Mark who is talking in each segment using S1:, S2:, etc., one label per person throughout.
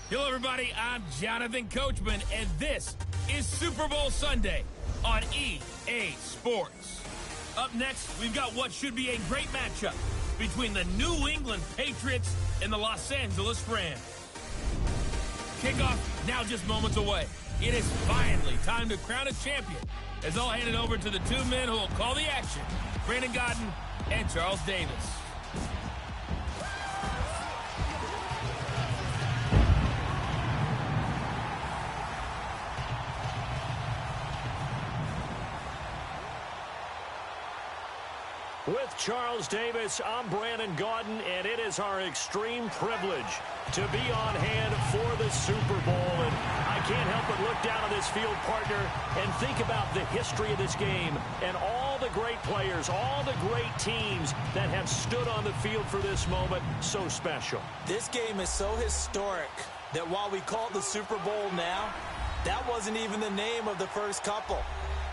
S1: Hello, everybody. I'm Jonathan Coachman, and this is Super Bowl Sunday on EA Sports. Up next, we've got what should be a great matchup between the New England Patriots and the Los Angeles Rams. Kickoff now just moments away. It is finally time to crown a champion, as I'll hand it over to the two men who will call the action, Brandon Godden and Charles Davis.
S2: With Charles Davis, I'm Brandon Godden, and it is our extreme privilege to be on hand for the Super Bowl. And I can't help but look down on this field, partner, and think about the history of this game and all the great players, all the great teams that have stood on the field for this moment. So special.
S3: This game is so historic that while we call it the Super Bowl now, that wasn't even the name of the first couple.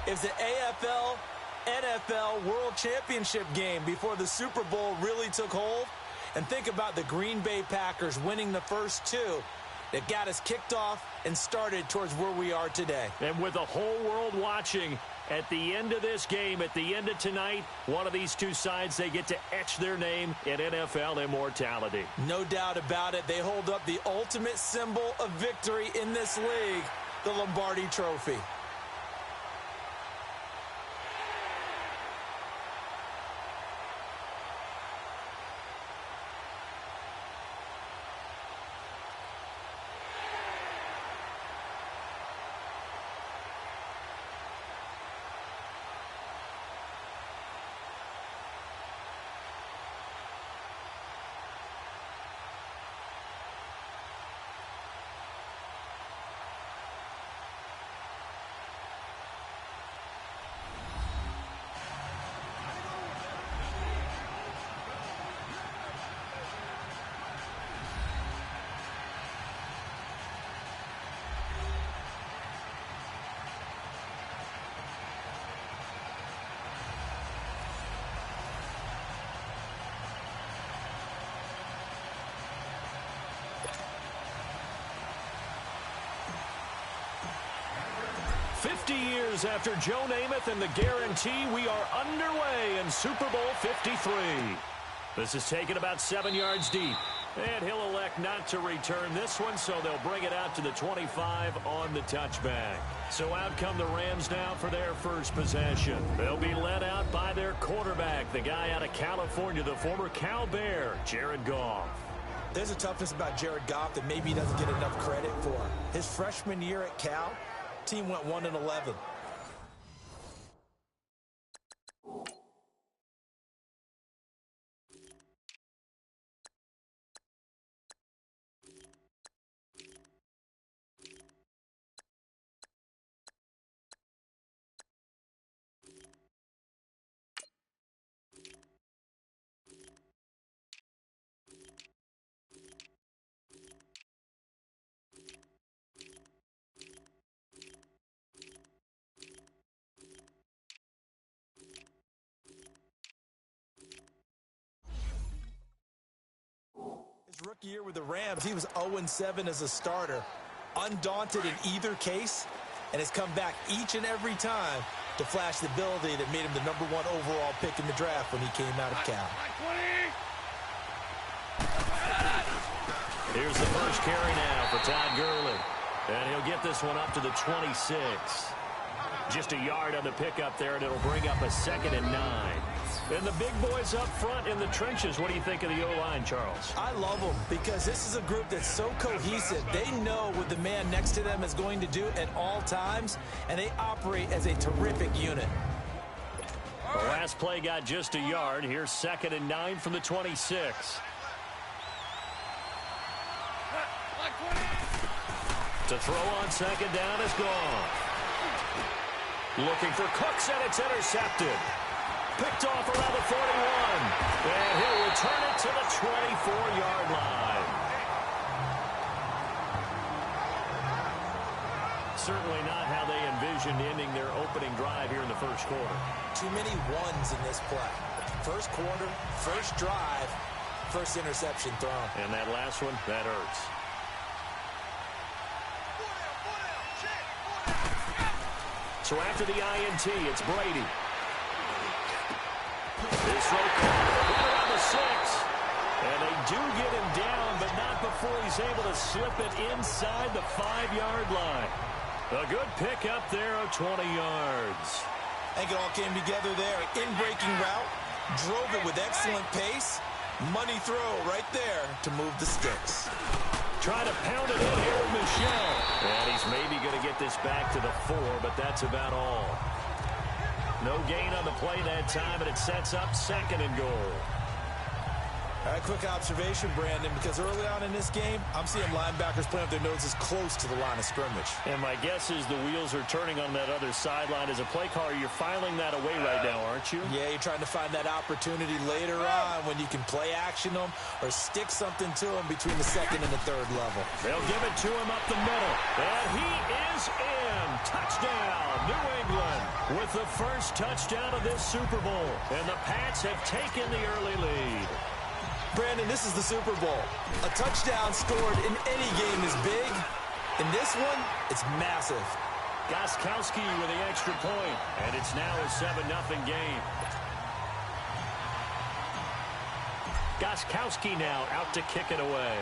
S3: It's the AFL NFL World Championship game before the Super Bowl really took hold. And think about the Green Bay Packers winning the first two that got us kicked off and started towards where we are today.
S2: And with the whole world watching, at the end of this game, at the end of tonight, one of these two sides, they get to etch their name in NFL immortality.
S3: No doubt about it. They hold up the ultimate symbol of victory in this league, the Lombardi Trophy.
S2: Years after Joe Namath and the guarantee, we are underway in Super Bowl 53. This is taken about 7 yards deep. And he'll elect not to return this one, so they'll bring it out to the 25 on the touchback. So out come the Rams now for their first possession. They'll be led out by their quarterback, the guy out of California, the former Cal Bear, Jared Goff.
S3: There's a toughness about Jared Goff that maybe he doesn't get enough credit for. His freshman year at Cal, team went 1-11. His rookie year with the Rams, he was 0-7 as a starter, undaunted in either case, and has come back each and every time to flash the ability that made him the #1 overall pick in the draft when he came out of Cal.
S2: Here's the first carry now for Todd Gurley, and he'll get this one up to the 26. Just a yard on the pickup there, and it'll bring up a 2nd and 9. And the big boys up front in the trenches. What do you think of the O-line, Charles?
S3: I love them because this is a group that's so cohesive. They know what the man next to them is going to do at all times, and they operate as a terrific unit.
S2: The last play got just a yard. Here's 2nd and 9 from the 26. To throw on 2nd down is gone. Looking for Cooks, and it's intercepted. Picked off around the 41. And he'll return it to the 24-yard line. Certainly not how they envisioned ending their opening drive here in the first quarter.
S3: Too many ones in this play. First quarter, first drive, first interception thrown.
S2: And that last one, that hurts. So after the INT, it's Brady. This throw caught around the 6. And they do get him down, but not before he's able to slip it inside the 5-yard line. A good pick up there of 20 yards.
S3: I think it all came together there. In-breaking route, drove it with excellent pace. Money throw right there to move the sticks.
S2: Trying to pound it in here with Michel. And he's maybe going to get this back to the 4, but that's about all. No gain on the play that time, and it sets up 2nd and goal.
S3: All right, quick observation, Brandon, because early on in this game, I'm seeing linebackers playing up their noses close to the line of scrimmage.
S2: And my guess is the wheels are turning on that other sideline. As a play caller, you're filing that away right now, aren't you?
S3: Yeah, you're trying to find that opportunity later on when you can play action them or stick something to them between the 2nd and the 3rd level.
S2: They'll give it to him up the middle. And he is in. Touchdown, New England, with the first touchdown of this Super Bowl. And the Pats have taken the early lead.
S3: Brandon, this is the Super Bowl. A touchdown scored in any game is big. In this one, it's massive.
S2: Gostkowski with the extra point, and it's now a 7-0 game. Gostkowski now out to kick it away.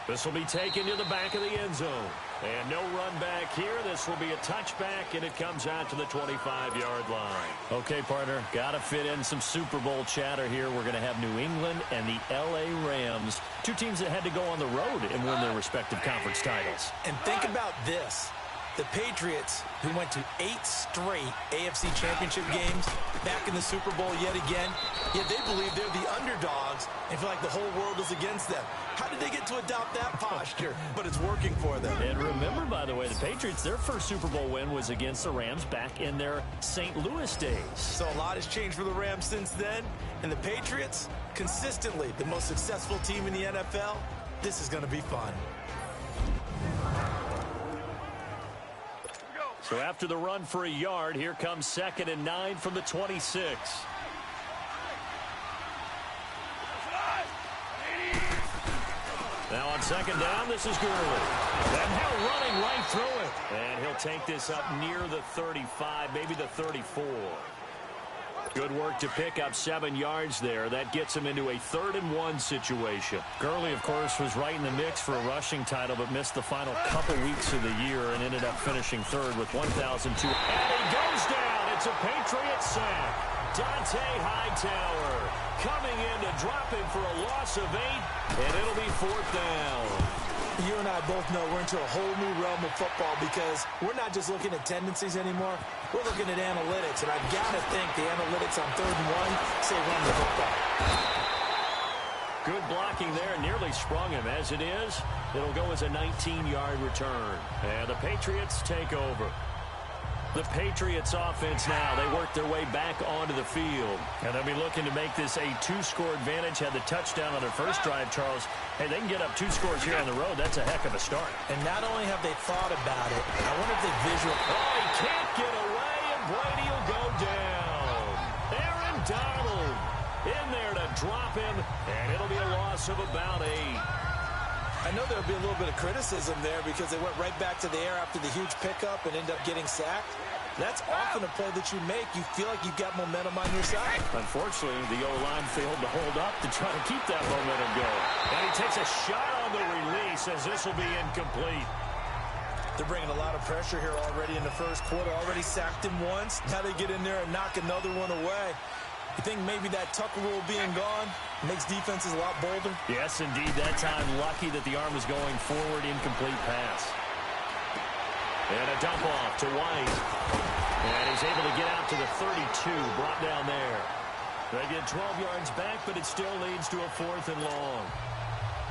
S2: This will be taken to the back of the end zone. And no run back here. This will be a touchback, and it comes out to the 25-yard line. Okay, partner, got to fit in some Super Bowl chatter here. We're going to have New England and the L.A. Rams, two teams that had to go on the road and win their respective conference titles.
S3: And think about this. The Patriots, who went to 8 straight AFC Championship games, back in the Super Bowl yet again, yet they believe they're the underdogs and feel like the whole world is against them. How did they get to adopt that posture? But it's working for them.
S2: And remember, by the way, the Patriots, their first Super Bowl win was against the Rams back in their St. Louis days.
S3: So a lot has changed for the Rams since then. And the Patriots, consistently the most successful team in the NFL. This is going to be fun.
S2: So after the run for a yard, here comes 2nd and 9 from the 26. Now on 2nd down, this is Gurley. And now running right through it. And he'll take this up near the 35, maybe the 34. Good work to pick up 7 yards there. That gets him into a 3rd and 1 situation. Gurley, of course, was right in the mix for a rushing title, but missed the final couple weeks of the year and ended up finishing 3rd with 1,002. And he goes down. It's a Patriot sack. Dante Hightower coming in to drop him for a loss of 8, and it'll be 4th down.
S3: You and I both know we're into a whole new realm of football because we're not just looking at tendencies anymore. We're looking at analytics, and I've got to think the analytics on 3rd and 1 say run the football.
S2: Good blocking there, nearly sprung him. As it is, it'll go as a 19-yard return. And the Patriots take over. The Patriots offense now, they work their way back onto the field. And they'll be looking to make this a 2-score advantage. Had the touchdown on their first drive, Charles. Hey, they can get up 2 scores here on the road. That's a heck of a start.
S3: And not only have they thought about it, I wonder if they visualize.
S2: Oh, he can't get away, and Brady will go down. Aaron Donald in there to drop him, and it'll be a loss of about 8.
S3: I know there'll be a little bit of criticism there because they went right back to the air after the huge pickup and ended up getting sacked. That's often a play that you make. You feel like you've got momentum on your side.
S2: Unfortunately, the O-line failed to hold up to try to keep that momentum going. And he takes a shot on the release as this will be incomplete.
S3: They're bringing a lot of pressure here already in the first quarter. Already sacked him once. Now they get in there and knock another one away. You think maybe that Tucker rule being gone makes defenses a lot bolder?
S2: Yes, indeed. That time, lucky that the arm was going forward, incomplete pass. And a dump off to White. And he's able to get out to the 32, brought down there. They get 12 yards back, but it still leads to a 4th and long.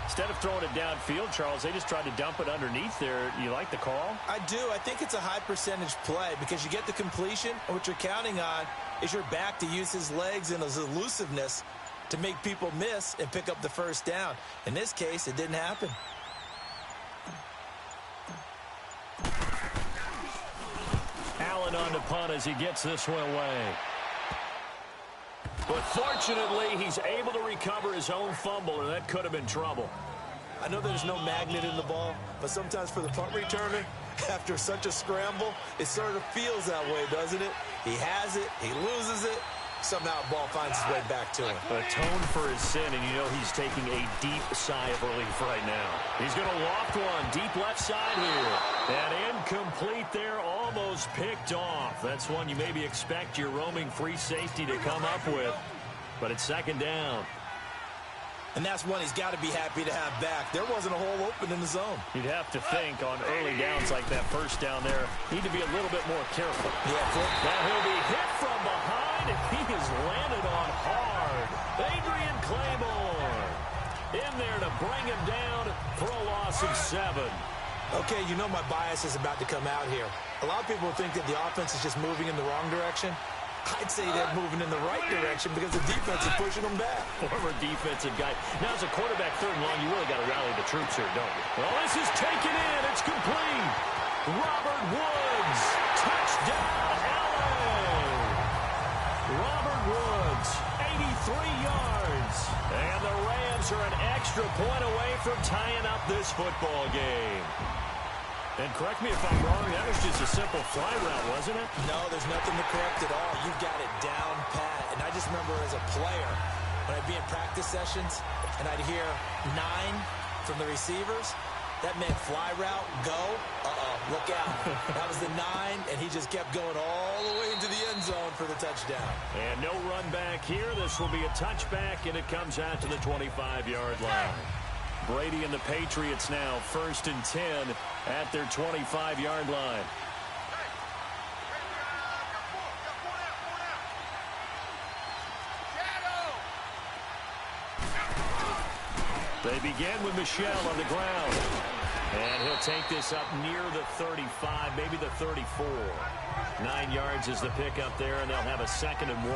S2: Instead of throwing it downfield, Charles, they just tried to dump it underneath there. You like the call?
S3: I do. I think it's a high percentage play because you get the completion, and what you're counting on is your back to use his legs and his elusiveness to make people miss and pick up the first down. In this case, it didn't happen.
S2: Allen on the punt as he gets this one away. But fortunately, he's able to recover his own fumble, and that could have been trouble.
S3: I know there's no magnet in the ball, but sometimes for the punt returner, after such a scramble, it sort of feels that way, doesn't it? He has it, he loses it, somehow the ball finds its way back to him.
S2: Atone for his sin, and you know he's taking a deep sigh of relief right now. He's going to loft one, deep left side here. And incomplete there, almost picked off. That's one you maybe expect your roaming free safety to come up with. But it's second down.
S3: And that's one he's got to be happy to have back. There wasn't a hole open in the zone.
S2: You'd have to think on early downs like that first down there, need to be a little bit more careful.
S3: Yeah,
S2: now he'll be hit from behind, and he has landed on hard. Adrian Claymore in there to bring him down for a loss of 7.
S3: Okay, you know my bias is about to come out here. A lot of people think that the offense is just moving in the wrong direction. I'd say they're moving in the right direction because the defense is pushing them back.
S2: Former defensive guy. Now, as a quarterback, third and long, you really got to rally the troops here, don't you? Well, this is taken in. It's complete. Robert Woods. Touchdown, LA. Robert Woods, 83 yards. And the Rams are an extra point away from tying up this football game. And correct me if I'm wrong, that was just a simple fly route, wasn't it?
S3: No, there's nothing to correct at all. You've got it down pat. And I just remember as a player, when I'd be in practice sessions, and I'd hear 9 from the receivers, that meant fly route, go, look out. That was the 9, and he just kept going all the way into the end zone for the touchdown.
S2: And no run back here. This will be a touchback, and it comes out to the 25-yard line. Brady and the Patriots now 1st and 10 at their 25-yard line. They begin with Michel on the ground. And he'll take this up near the 35, maybe the 34. 9 yards is the pickup there, and they'll have a 2nd and 1.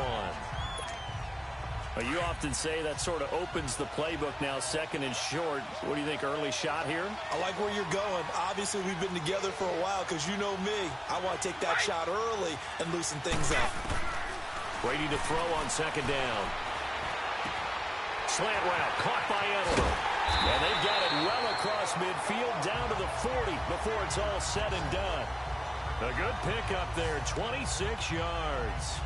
S2: You often say that sort of opens the playbook now, 2nd and short. What do you think, early shot here?
S3: I like where you're going. Obviously, we've been together for a while because you know me. I want to take that shot early and loosen things up.
S2: Brady to throw on 2nd down. Slant route, caught by Edelman. And they've got it well across midfield, down to the 40 before it's all said and done. A good pickup there, 26 yards.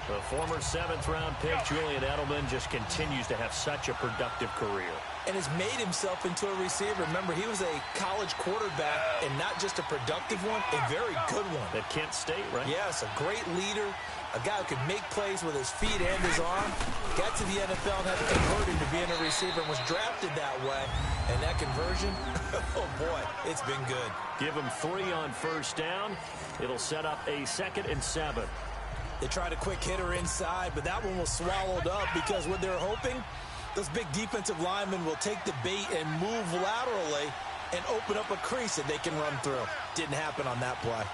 S2: The former 7th-round pick, Julian Edelman, just continues to have such a productive career.
S3: And has made himself into a receiver. Remember, he was a college quarterback, and not just a productive one, a very good one.
S2: At Kent State, right?
S3: Yes, a great leader, a guy who could make plays with his feet and his arm. Got to the NFL and had to convert him to being a receiver and was drafted that way. And that conversion, oh boy, it's been good.
S2: Give him 3 on 1st down. It'll set up a 2nd and 7.
S3: They tried a quick hitter inside, but that one was swallowed up because what they're hoping, those big defensive linemen will take the bait and move laterally and open up a crease that they can run through. Didn't happen on that play.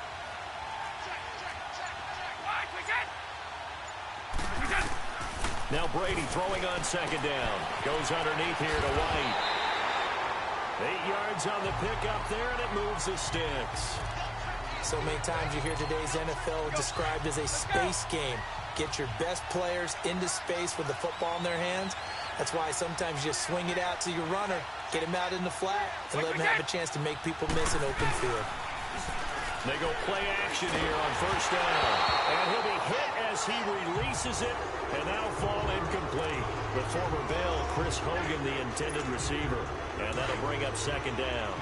S2: Now Brady throwing on 2nd down. Goes underneath here to White. 8 yards on the pickup there, and it moves the sticks.
S3: So many times you hear today's NFL described as a space game. Get your best players into space with the football in their hands. That's why sometimes you just swing it out to your runner, get him out in the flat, and let him have a chance to make people miss an open field.
S2: They go play action here on 1st down. And he'll be hit as he releases it, and that'll fall incomplete. The former Bill, Chris Hogan, the intended receiver. And that'll bring up 2nd down.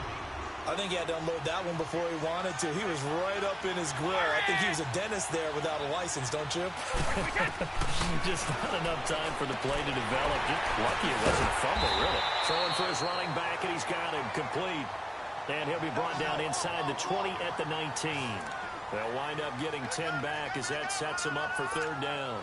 S3: I think he had to unload that one before he wanted to. He was right up in his grill. I think he was a dentist there without a license, don't you?
S2: Just not enough time for the play to develop. Just lucky it wasn't a fumble, really. Throwing for his running back, and he's got him complete. And he'll be brought down inside the 20 at the 19. They'll wind up getting 10 back as that sets him up for 3rd down.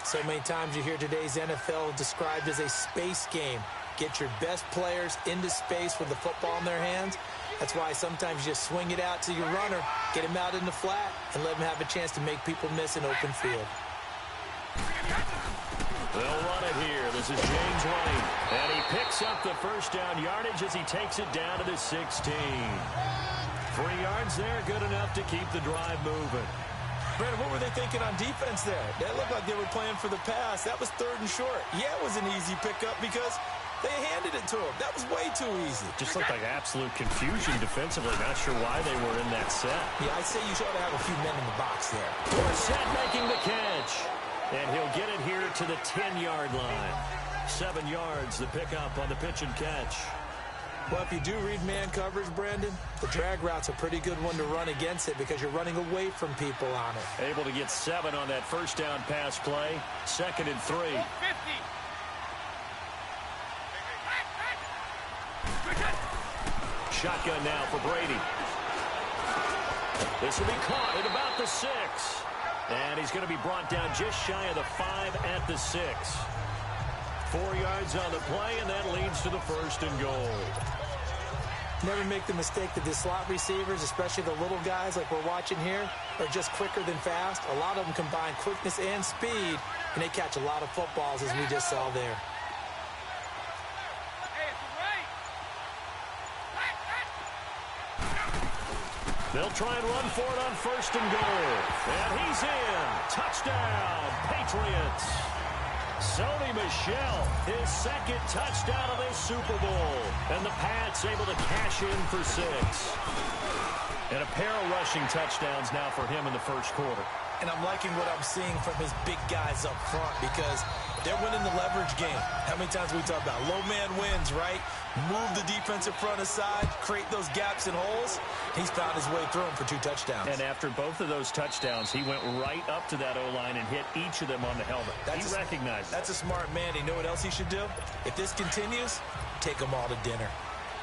S3: So many times you hear today's NFL described as a space game. Get your best players into space with the football in their hands. That's why sometimes you just swing it out to your runner, get him out in the flat, and let him have a chance to make people miss an open field.
S2: They'll run it here. This is James White. And he picks up the 1st down yardage as he takes it down to the 16. 3 yards there, good enough to keep the drive moving.
S3: Brandon, what were they thinking on defense there? That looked like they were playing for the pass. That was 3rd and short. Yeah, it was an easy pickup because They handed it to him. That was way too easy.
S2: Just looked like absolute confusion defensively. Not sure why they were in that set.
S3: Yeah, I'd say you should have a few men in the box there.
S2: Dorsett making the catch. And he'll get it here to the 10-yard line. 7 yards the pickup on the pitch and catch.
S3: Well, if you do read man coverage, Brandon, the drag route's a pretty good one to run against it because you're running away from people on it.
S2: Able to get 7 on that first down pass play. 2nd and 3. Shotgun now for Brady. This will be caught at about the 6. And he's going to be brought down just shy of the 5 at the 6. 4 yards on the play, and that leads to the 1st and goal.
S3: Never make the mistake that the slot receivers, especially the little guys like we're watching here, are just quicker than fast. A lot of them combine quickness and speed, and they catch a lot of footballs, as we just saw there.
S2: They'll try and run for it on 1st and goal. And he's in. Touchdown, Patriots. Sony Michel, his 2nd touchdown of this Super Bowl. And the Pats able to cash in for 6. And a pair of rushing touchdowns now for him in the first quarter.
S3: And I'm liking what I'm seeing from his big guys up front because they're winning the leverage game. How many times we talk about low man wins, right? Move the defensive front aside, create those gaps and holes. He's found his way through them for 2 touchdowns.
S2: And after both of those touchdowns, he went right up to that O-line and hit each of them on the helmet. He recognized
S3: That's a smart man. You know what else he should do? If this continues, take them all to dinner.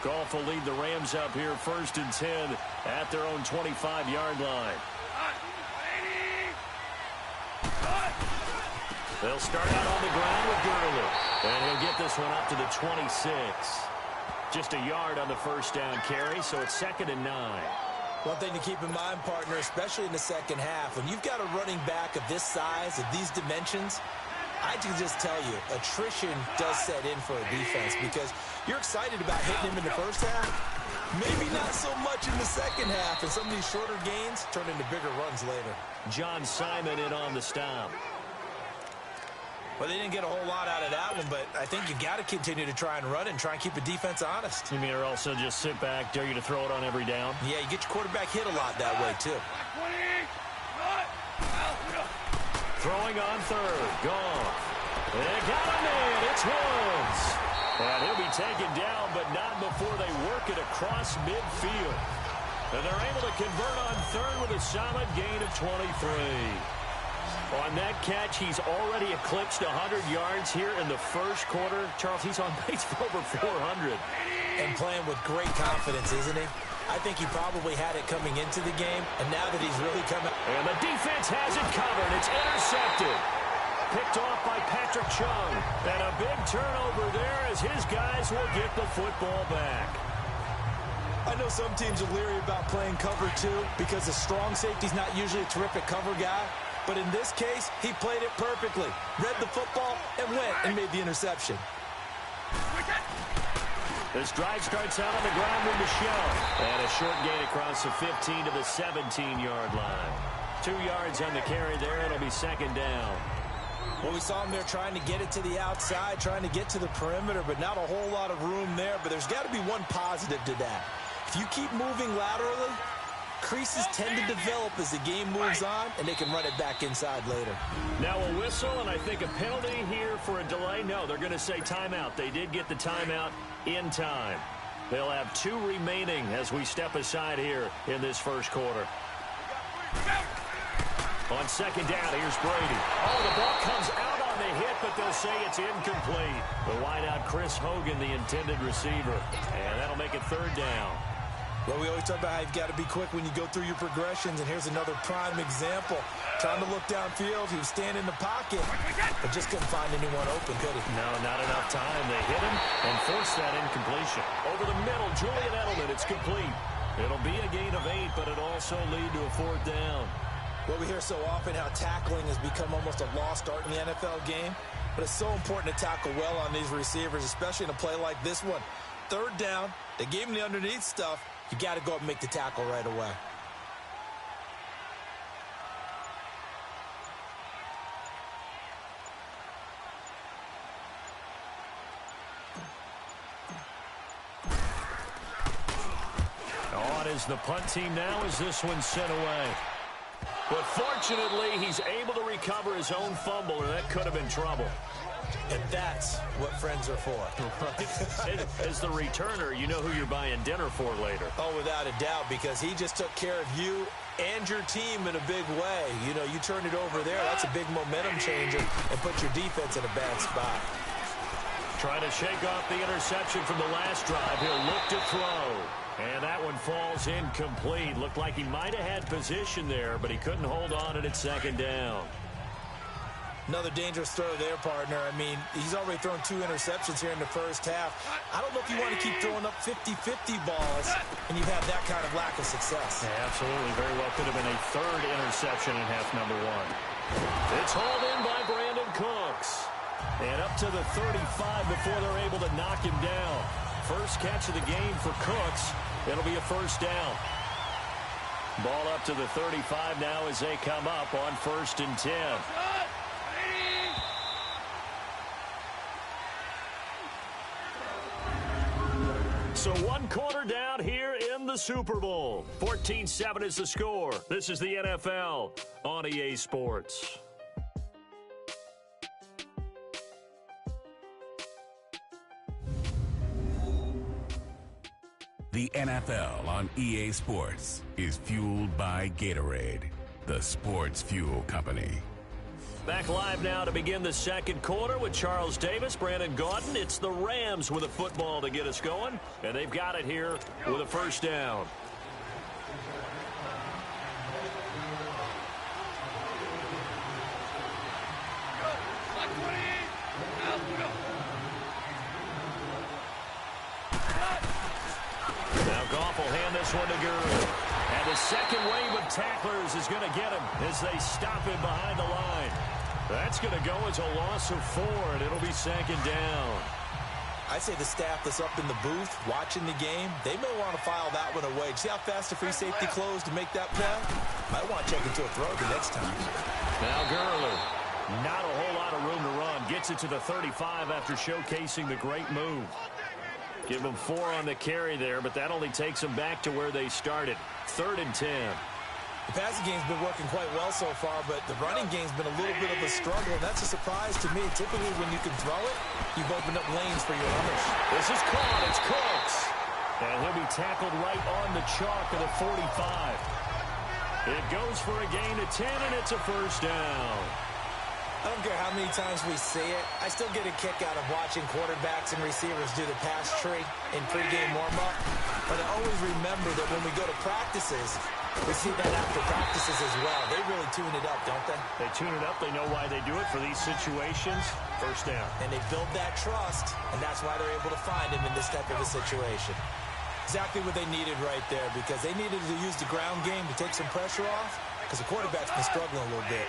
S2: Goff will lead the Rams up here 1st and 10 at their own 25-yard line. They'll start out on the ground with Gurley. And he'll get this one up to the 26. Just a yard on the first down carry, so it's 2nd and 9.
S3: One thing to keep in mind, partner, especially in the second half, when you've got a running back of this size, of these dimensions, I can just tell you, attrition does set in for a defense because you're excited about hitting him in the first half. Maybe not so much in the second half, and some of these shorter gains turn into bigger runs later.
S2: John Simon in on the stop.
S3: Well, they didn't get a whole lot out of that one, but I think you got to continue to try and run it and try and keep the defense honest.
S2: You mean or also just sit back, dare you to throw it on every down?
S3: Yeah, you get your quarterback hit a lot that way, too.
S2: Throwing on 3rd. Gone. They got him in. It's Woods. And he'll be taken down, but not before they work it across midfield. And they're able to convert on 3rd with a solid gain of 23. On that catch, he's already eclipsed 100 yards here in the first quarter. Charles, he's on pace for over 400.
S3: And playing with great confidence, isn't he? I think he probably had it coming into the game, and now that he's really coming...
S2: And the defense has it covered. It's intercepted. Picked off by Patrick Chung. And a big turnover there as his guys will get the football back.
S3: I know some teams are leery about playing cover 2 because the strong safety's not usually a terrific cover guy. But in this case, he played it perfectly. Read the football and went and made the interception.
S2: This drive starts out on the ground with Michel. And a short gain across the 15 to the 17-yard line. 2 yards on the carry there. It'll be 2nd down.
S3: Well, we saw him there trying to get it to the outside, trying to get to the perimeter, but not a whole lot of room there. But there's got to be one positive to that. If you keep moving laterally, creases tend to develop as the game moves on, and they can run it back inside later.
S2: Now a whistle, and I think a penalty here for a delay. No, they're going to say timeout. They did get the timeout in time. They'll have 2 remaining as we step aside here in this first quarter. On 2nd down, here's Brady. Oh, the ball comes out on the hit, but they'll say it's incomplete. The wideout, Chris Hogan, the intended receiver. And that'll make it 3rd down.
S3: Well, we always talk about how you've got to be quick when you go through your progressions, and here's another prime example. Trying to look downfield, he was standing in the pocket, but just couldn't find anyone open, could he?
S2: No, not enough time. They hit him and forced that incompletion. Over the middle, Julian Edelman, it's complete. It'll be a gain of 8, but it'll also lead to a 4th down.
S3: Well, we hear so often how tackling has become almost a lost art in the NFL game, but it's so important to tackle well on these receivers, especially in a play like this one. 3rd down, they gave him the underneath stuff. You got to go up and make the tackle right away.
S2: is the punt team now as this one's sent away. But fortunately, he's able to recover his own fumble, or that could have been trouble.
S3: And that's what friends are for.
S2: Right. As the returner, you know who you're buying dinner for later.
S3: Oh, without a doubt, because he just took care of you and your team in a big way. You know, you turned it over there. That's a big momentum changer and put your defense in a bad spot.
S2: Trying to shake off the interception from the last drive. He'll look to throw. And that one falls incomplete. Looked like he might have had position there, but he couldn't hold on at second down.
S3: Another dangerous throw there, partner. I mean, he's already thrown 2 interceptions here in the first half. I don't know if you want to keep throwing up 50-50 balls and you've had that kind of lack of success.
S2: Yeah, absolutely. Very well could have been a 3rd interception in half number 1. It's hauled in by Brandon Cooks. And up to the 35 before they're able to knock him down. First catch of the game for Cooks. It'll be a first down. Ball up to the 35 now as they come up on 1st and 10. So 1 quarter down here in the Super Bowl. 14-7 is the score. This is the NFL on EA Sports.
S4: The NFL on EA Sports is fueled by Gatorade, the sports fuel company.
S2: Back live now to begin the second quarter with Charles Davis, Brandon Gaudin. It's the Rams with a football to get us going, and they've got it here with a first down. Now Goff will hand this one to Gurley. And the second wave of tacklers is going to get him as they stop him behind the line. That's going to go as a loss of 4, and it'll be second down.
S3: I say the staff that's up in the booth watching the game, they may want to file that one away. See how fast the free safety closed to make that play? Might want to check into a throw the next time.
S2: Now Gurley. Not a whole lot of room to run. Gets it to the 35 after showcasing the great move. Give them 4 on the carry there, but that only takes them back to where they started. 3rd and 10.
S3: The passing game's been working quite well so far, but the running game's been a little bit of a struggle, and that's a surprise to me. Typically, when you can throw it, you've opened up lanes for your runners.
S2: This is caught. It's Cooks. And he'll be tackled right on the chalk of the 45. It goes for a gain of 10, and it's a first down.
S3: I don't care how many times we see it. I still get a kick out of watching quarterbacks and receivers do the pass tree in pregame warm-up. But I always remember that when we go to practices, we see that after practices as well. They really tune it up, don't they?
S2: They tune it up. They know why they do it for these situations. First down.
S3: And they build that trust, and that's why they're able to find him in this type of a situation. Exactly what they needed right there, because they needed to use the ground game to take some pressure off, because the quarterback's been struggling a little bit.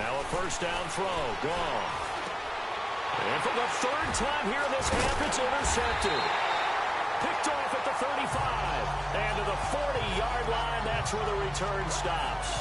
S2: Now a first down throw. Gone. And for the 3rd time here in this half, it's intercepted. Picked off at the 35. And to the 40-yard line, that's where the return stops.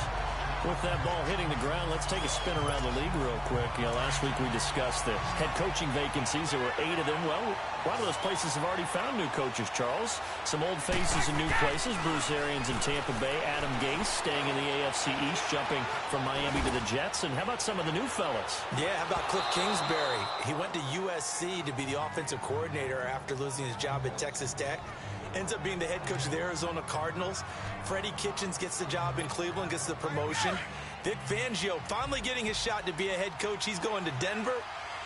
S2: With that ball hitting the ground, let's take a spin around the league real quick. You know, last week we discussed the head coaching vacancies. There were 8 of them. Well, a lot of those places have already found new coaches, Charles. Some old faces in new places. Bruce Arians in Tampa Bay. Adam Gase staying in the AFC East, jumping from Miami to the Jets. And how about some of the new fellas?
S3: Yeah, how about Cliff Kingsbury? He went to USC to be the offensive coordinator after losing his job at Texas Tech. Ends up being the head coach of the Arizona Cardinals. Freddie Kitchens gets the job in Cleveland, gets the promotion. Vic Fangio finally getting his shot to be a head coach. He's going to Denver.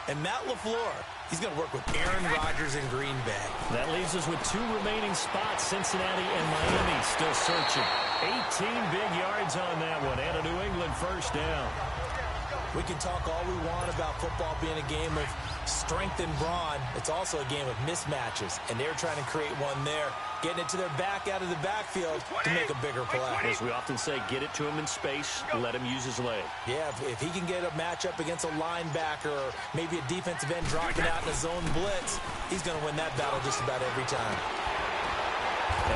S3: And Matt LaFleur, he's going to work with Aaron Rodgers in Green Bay.
S2: That leaves us with 2 remaining spots, Cincinnati and Miami still searching. 18 big yards on that one, and a New England first down.
S3: We can talk all we want about football being a game of strength and brawn. It's also a game of mismatches, and they're trying to create one there, getting it to their back out of the backfield to make a bigger play.
S2: As we often say, get it to him in space, let him use his leg.
S3: Yeah, if he can get a matchup against a linebacker or maybe a defensive end dropping out in a zone blitz, he's going to win that battle just about every time.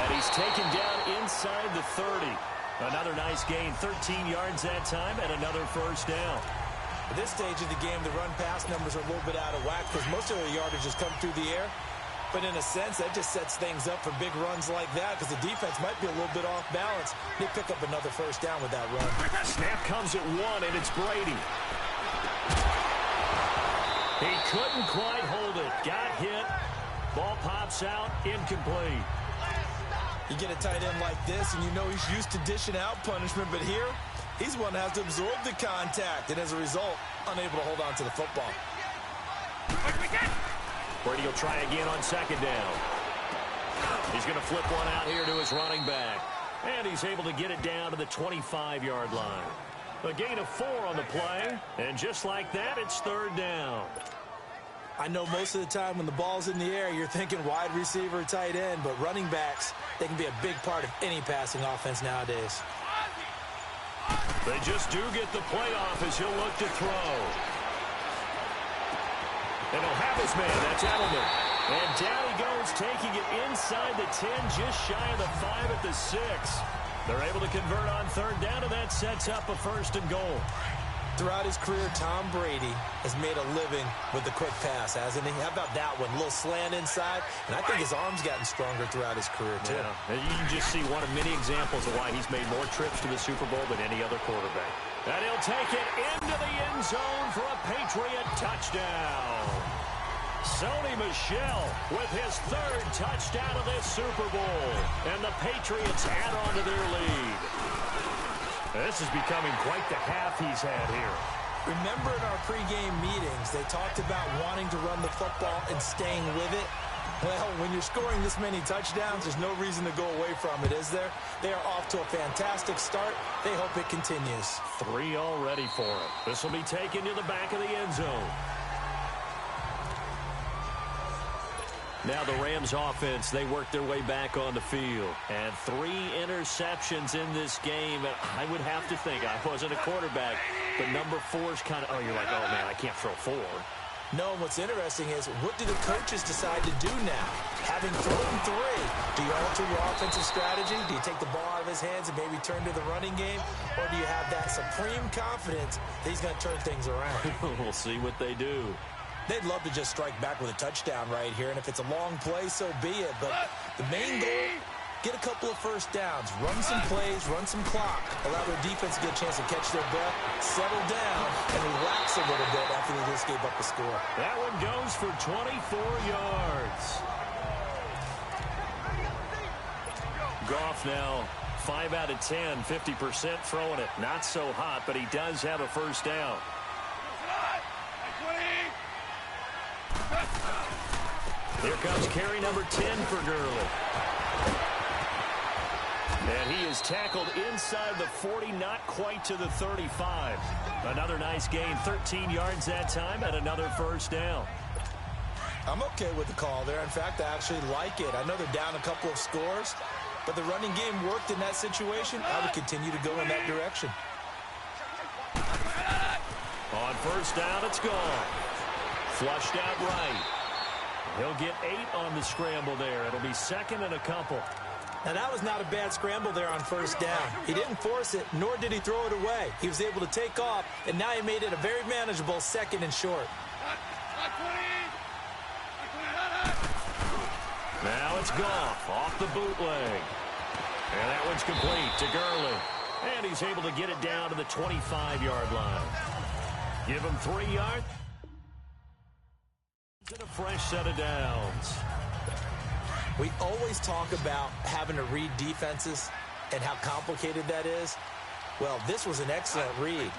S2: And he's taken down inside the 30. Another nice gain, 13 yards that time, and another first down.
S3: At this stage of the game, the run-pass numbers are a little bit out of whack because most of their yardage has come through the air. But in a sense, that just sets things up for big runs like that because the defense might be a little bit off balance. They pick up another first down with that run.
S2: Snap comes at 1, and it's Brady. He couldn't quite hold it. Got hit. Ball pops out. Incomplete.
S3: You get a tight end like this, and you know he's used to dishing out punishment, but here, he's the one that has to absorb the contact, and as a result, unable to hold on to the football.
S2: Brady will try again on second down. He's going to flip one out here to his running back. And he's able to get it down to the 25-yard line. A gain of 4 on the play. And just like that, it's third down.
S3: I know most of the time when the ball's in the air, you're thinking wide receiver or tight end, but running backs, they can be a big part of any passing offense nowadays.
S2: They just do get the playoff as he'll look to throw. And he'll have his man. That's Edelman. And down he goes, taking it inside the 10, just shy of the 5 at the 6. They're able to convert on third down, and that sets up a first and goal.
S3: Throughout his career, Tom Brady has made a living with the quick pass, hasn't he? How about that one? A little slant inside, and I think his arm's gotten stronger throughout his career, too.
S2: Yeah. And you can just see one of many examples of why he's made more trips to the Super Bowl than any other quarterback. And he'll take it into the end zone for a Patriot touchdown. Sony Michel with his 3rd touchdown of this Super Bowl. And the Patriots add on to their lead. This is becoming quite the half he's had here.
S3: Remember in our pregame meetings, they talked about wanting to run the football and staying with it? Well, when you're scoring this many touchdowns, there's no reason to go away from it, is there? They are off to a fantastic start. They hope it continues.
S2: 3 already for him. This will be taken to the back of the end zone. Now the Rams offense, they work their way back on the field. And 3 interceptions in this game. And I would have to think, I wasn't a quarterback, but number 4 is kind of, oh, you're like, oh, man, I can't throw 4.
S3: No, what's interesting is, what do the coaches decide to do now? Having thrown 3, do you alter your offensive strategy? Do you take the ball out of his hands and maybe turn to the running game? Or do you have that supreme confidence that he's going to turn things around?
S2: We'll see what they do.
S3: They'd love to just strike back with a touchdown right here, and if it's a long play, so be it. But the main goal, get a couple of first downs, run some plays, run some clock, allow their defense to get a chance to catch their breath, settle down, and relax a little bit after they just gave up the score.
S2: That one goes for 24 yards. Goff now 5 out of 10, 50% throwing it. Not so hot, but he does have a first down. Here comes carry number 10 for Gurley. And he is tackled inside the 40, not quite to the 35. Another nice gain, 13 yards that time, and another first down.
S3: I'm okay with the call there. In fact, I actually like it. I know they're down a couple of scores, but the running game worked in that situation. I would continue to go in that direction.
S2: On first down, it's gone. Flushed out right. He'll get 8 on the scramble there. It'll be 2nd and a couple.
S3: Now, that was not a bad scramble there on first down. He didn't force it, nor did he throw it away. He was able to take off, and now he made it a very manageable 2nd and short.
S2: Now it's Goff off the bootleg. And that one's complete to Gurley. And he's able to get it down to the 25-yard line. Give him 3 yards. And a fresh set of downs.
S3: We always talk about having to read defenses and how complicated that is. Well, this was an excellent read.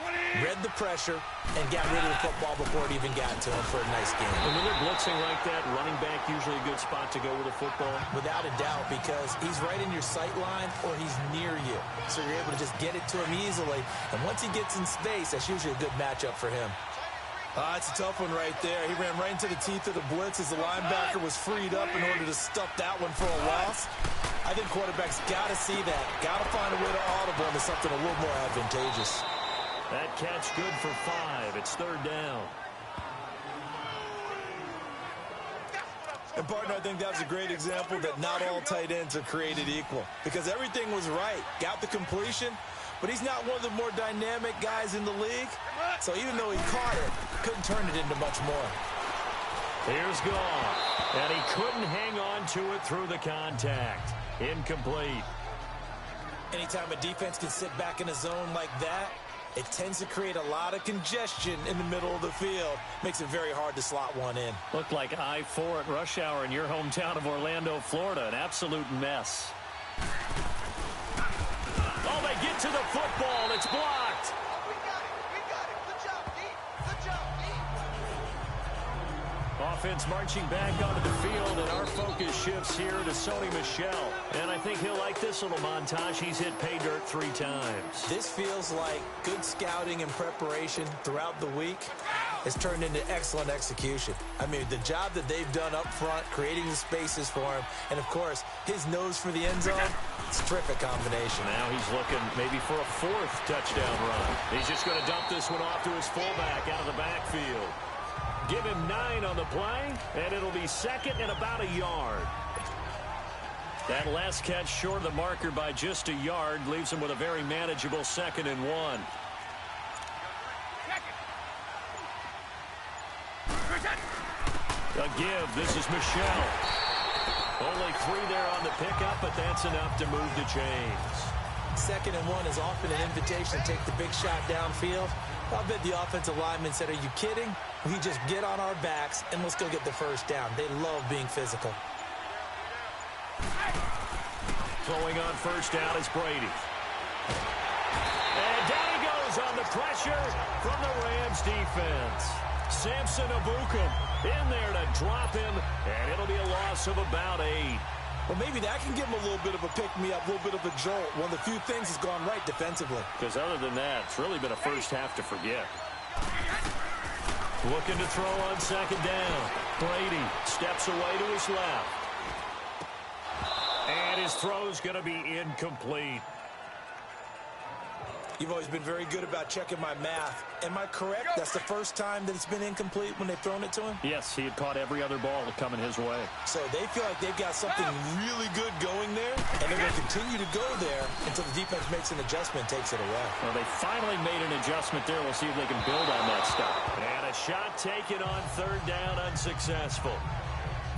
S3: Read the pressure and got rid of the football before it even got to him for a nice game.
S2: And when they're blitzing like that, running back usually a good spot to go with a football?
S3: Without a doubt, because he's right in your sight line or he's near you. So you're able to just get it to him easily. And once he gets in space, that's usually a good matchup for him. It's a tough one right there. He ran right into the teeth of the blitz as the linebacker was freed up in order to stuff that one for a loss. I think quarterbacks got to see that. Got to find a way to audible into something a little more advantageous.
S2: That catch good for 5. It's 3rd down.
S3: And, partner, I think that was a great example that not all tight ends are created equal. Because everything was right. Got the completion, but he's not one of the more dynamic guys in the league. So even though he caught it, couldn't turn it into much more.
S2: Here's gone. And he couldn't hang on to it through the contact. Incomplete.
S3: Anytime a defense can sit back in a zone like that, it tends to create a lot of congestion in the middle of the field. Makes it very hard to slot one in.
S2: Looked like I-4 at rush hour in your hometown of Orlando, Florida. An absolute mess. Oh, they get to the football. It's blocked. Offense marching back onto the field, and our focus shifts here to Sony Michel. And I think he'll like this little montage. He's hit pay dirt 3 times.
S3: This feels like good scouting and preparation throughout the week has turned into excellent execution. I mean, the job that they've done up front, creating the spaces for him, and, of course, his nose for the end zone, it's a terrific combination.
S2: Now he's looking maybe for a 4th touchdown run. He's just going to dump this one off to his fullback out of the backfield. Give him 9 on the play, and it'll be 2nd and about a yard. That last catch short of the marker by just a yard leaves him with a very manageable 2nd and 1. A give. This is Michel. Only 3 there on the pickup, but that's enough to move the chains.
S3: 2nd and 1 is often an invitation to take the big shot downfield. I bet the offensive lineman said, are you kidding? We just get on our backs and let's go get the first down. They love being physical.
S2: Throwing on first down is Brady. And down he goes on the pressure from the Rams defense. Samson Abukum in there to drop him, and it'll be a loss of about 8.
S3: Well, maybe that can give him a little bit of a pick-me-up, a little bit of a jolt. One of the few things has gone right defensively.
S2: Because other than that, it's really been a first half to forget. Looking to throw on 2nd down. Brady steps away to his left. And his throw's going to be incomplete.
S3: You've always been very good about checking my math. Am I correct? That's the first time that it's been incomplete when they've thrown it to him?
S2: Yes, he had caught every other ball coming his way.
S3: So they feel like they've got something really good going there, and they're going to continue to go there until the defense makes an adjustment and takes it away.
S2: Well, they finally made an adjustment there. We'll see if they can build on that stuff. And a shot taken on 3rd down, unsuccessful.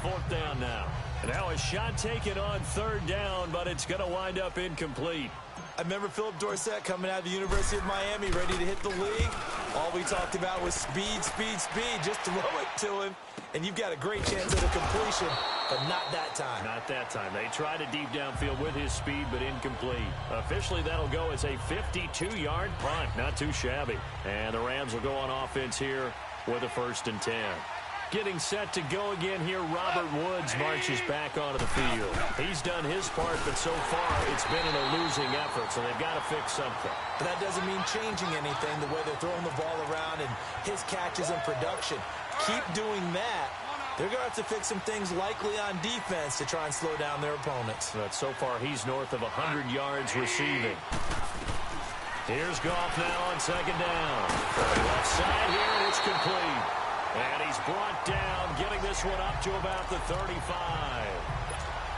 S2: 4th down now. Now a shot taken on 3rd down, but it's going to wind up incomplete.
S3: I remember Philip Dorsett coming out of the University of Miami ready to hit the league. All we talked about was speed, speed, speed. Just throw it to him, and you've got a great chance at a completion, but not that time.
S2: Not that time. They tried a deep downfield with his speed, but incomplete. Officially, that'll go as a 52-yard punt. Not too shabby. And the Rams will go on offense here with a 1st and 10. Getting set to go again here, Robert Woods marches back onto the field. He's done his part, but so far it's been in a losing effort, so they've got to fix something.
S3: But that doesn't mean changing anything, the way they're throwing the ball around and his catches and production. Keep doing that. They're going to have to fix some things likely on defense to try and slow down their opponents.
S2: But so far he's north of 100 yards receiving. Here's Goff now on 2nd down. Left side here, and it's complete. And he's brought down, getting this one up to about the 35.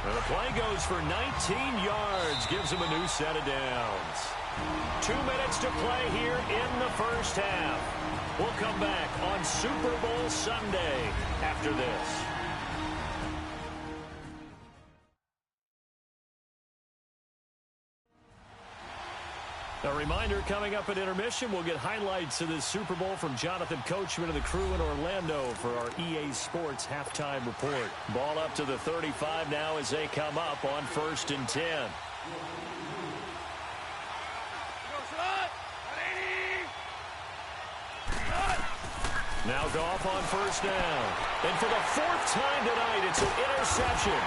S2: And the play goes for 19 yards, gives him a new set of downs. 2 minutes to play here in the first half. We'll come back on Super Bowl Sunday after this. A reminder, coming up at intermission, we'll get highlights of this Super Bowl from Jonathan Coachman and the crew in Orlando for our EA Sports halftime report. Ball up to the 35 now as they come up on 1st and 10. Now Goff on 1st down. And for the 4th time tonight, it's an interception.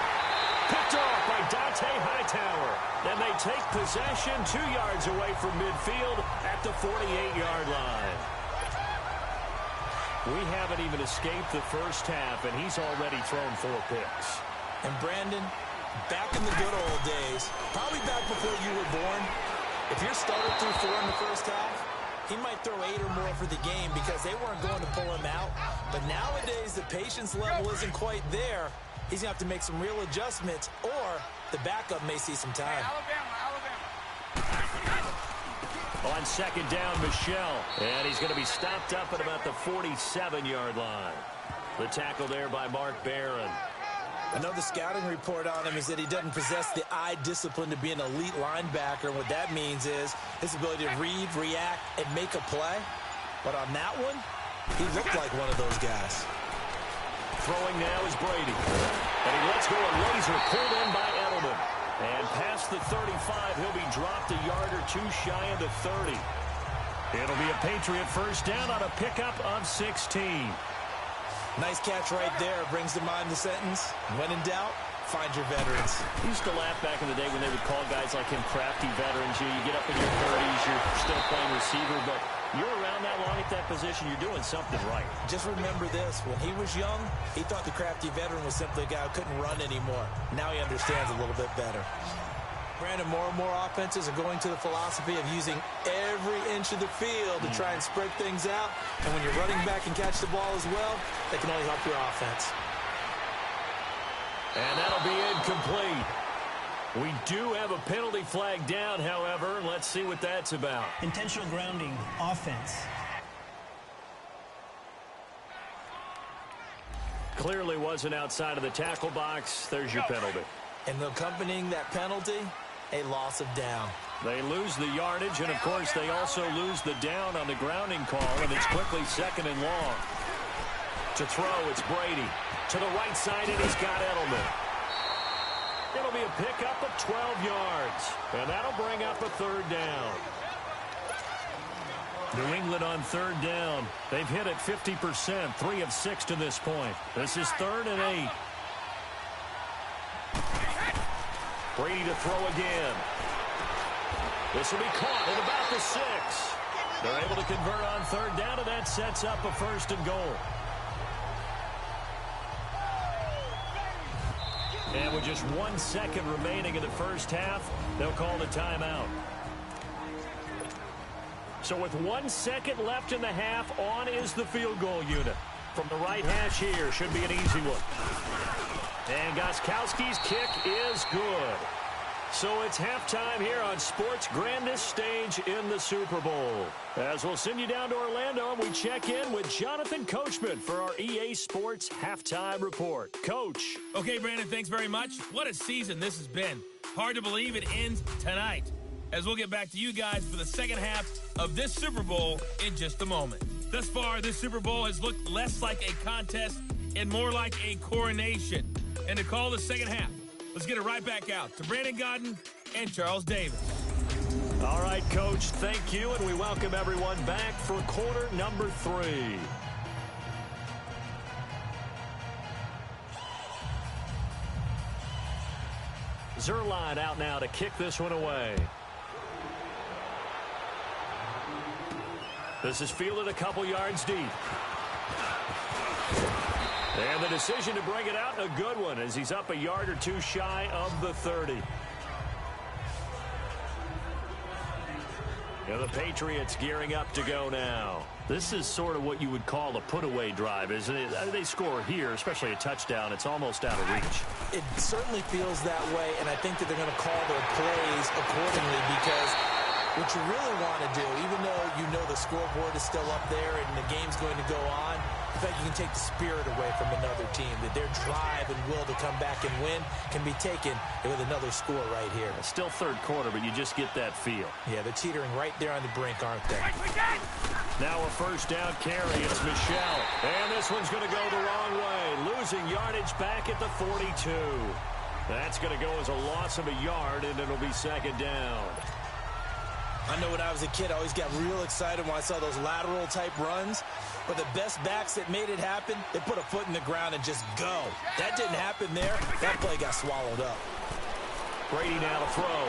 S2: Picked off by Dante Hightower. And they take possession 2 yards away from midfield at the 48-yard line. We haven't even escaped the first half, and he's already thrown 4 picks.
S3: And Brandon, back in the good old days, probably back before you were born, if your starter threw 4 in the first half, he might throw 8 or more for the game because they weren't going to pull him out. But nowadays, the patience level isn't quite there. He's going to have to make some real adjustments, or the backup may see some time.
S2: On 2nd down, Michel. And he's going to be stopped up at about the 47-yard line. The tackle there by Mark Barron.
S3: Another scouting report on him is that he doesn't possess the eye discipline to be an elite linebacker. And what that means is his ability to read, react, and make a play. But on that one, he looked like one of those guys.
S2: Throwing now is Brady. And he lets go a laser pulled in by Edelman. And past the 35, he'll be dropped a yard or two shy of the 30. It'll be a Patriot first down on a pickup of 16.
S3: Nice catch right there. Brings to mind the sentence, when in doubt, find your veterans.
S2: I used to laugh back in the day when they would call guys like him crafty veterans. You get up in your 30s, you're still playing receiver, but you're around that long at that position, you're doing something right.
S3: Just remember this. When he was young, he thought the crafty veteran was simply a guy who couldn't run anymore. Now he understands a little bit better. Brandon, more and more offenses are going to the philosophy of using every inch of the field to try and spread things out. And when you're running back and catch the ball as well, that can only help your offense.
S2: And that'll be incomplete. We do have a penalty flag down, however. Let's see what that's about.
S5: Intentional grounding, offense.
S2: Clearly wasn't outside of the tackle box. There's your penalty.
S3: And accompanying that penalty, a loss of down.
S2: They lose the yardage, and, of course, they also lose the down on the grounding call, and it's quickly second and long. To throw, it's Brady. To the right side, and he's got Edelman. It'll be a pickup of 12 yards, and that'll bring up a third down. New England on third down. They've hit it 50%, 3 of 6 to this point. This is 3rd and 8. Brady to throw again. This will be caught at about the 6. They're able to convert on third down, and that sets up a 1st and goal. And with just 1 second remaining in the first half, they'll call the timeout. So with 1 second left in the half, on is the field goal unit. From the right hash here, should be an easy one. And Gostkowski's kick is good. So it's halftime here on sports' grandest stage in the Super Bowl. As we'll send you down to Orlando, and we check in with Jonathan Coachman for our EA Sports Halftime Report. Coach.
S1: Okay, Brandon, thanks very much. What a season this has been. Hard to believe it ends tonight. As we'll get back to you guys for the second half of this Super Bowl in just a moment. Thus far, this Super Bowl has looked less like a contest and more like a coronation. And to call the second half, let's get it right back out to Brandon Godden and Charles Davis.
S2: All right, Coach, thank you, and we welcome everyone back for quarter number 3. Zuerlein out now to kick this one away. This is fielded a couple yards deep. And the decision to bring it out, a good one, as he's up a yard or two shy of the 30. And the Patriots gearing up to go now. This is sort of what you would call a put-away drive, isn't it? They score here, especially a touchdown. It's almost out of reach.
S3: It certainly feels that way, and I think that they're going to call their plays accordingly, because what you really want to do, even though you know the scoreboard is still up there and the game's going to go on, I think you can take the spirit away from another team, that their drive and will to come back and win can be taken with another score right here.
S2: It's still third quarter, but you just get that feel.
S3: Yeah, they're teetering right there on the brink, aren't they?
S2: Now a first down carry. It's Michel. And this one's going to go the wrong way. Losing yardage back at the 42. That's going to go as a loss of a yard, and it'll be second down.
S3: I know when I was a kid, I always got real excited when I saw those lateral-type runs. But the best backs that made it happen, they put a foot in the ground and just go. That didn't happen there. That play got swallowed up.
S2: Brady now to throw.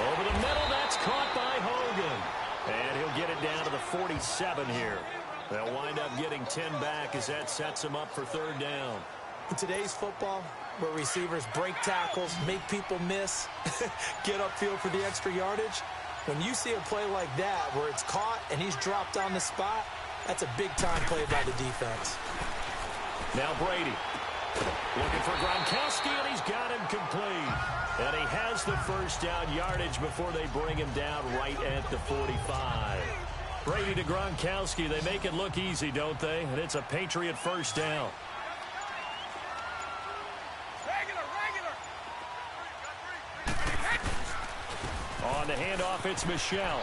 S2: Over the middle, that's caught by Hogan. And he'll get it down to the 47 here. They'll wind up getting 10 back as that sets him up for third down.
S3: In today's football, where receivers break tackles, make people miss, get upfield for the extra yardage, when you see a play like that where it's caught and he's dropped on the spot, that's a big-time play by the defense.
S2: Now Brady looking for Gronkowski, and he's got him complete. And he has the first down yardage before they bring him down right at the 45. Brady to Gronkowski. They make it look easy, don't they? And it's a Patriot first down. handoff. It's Michel.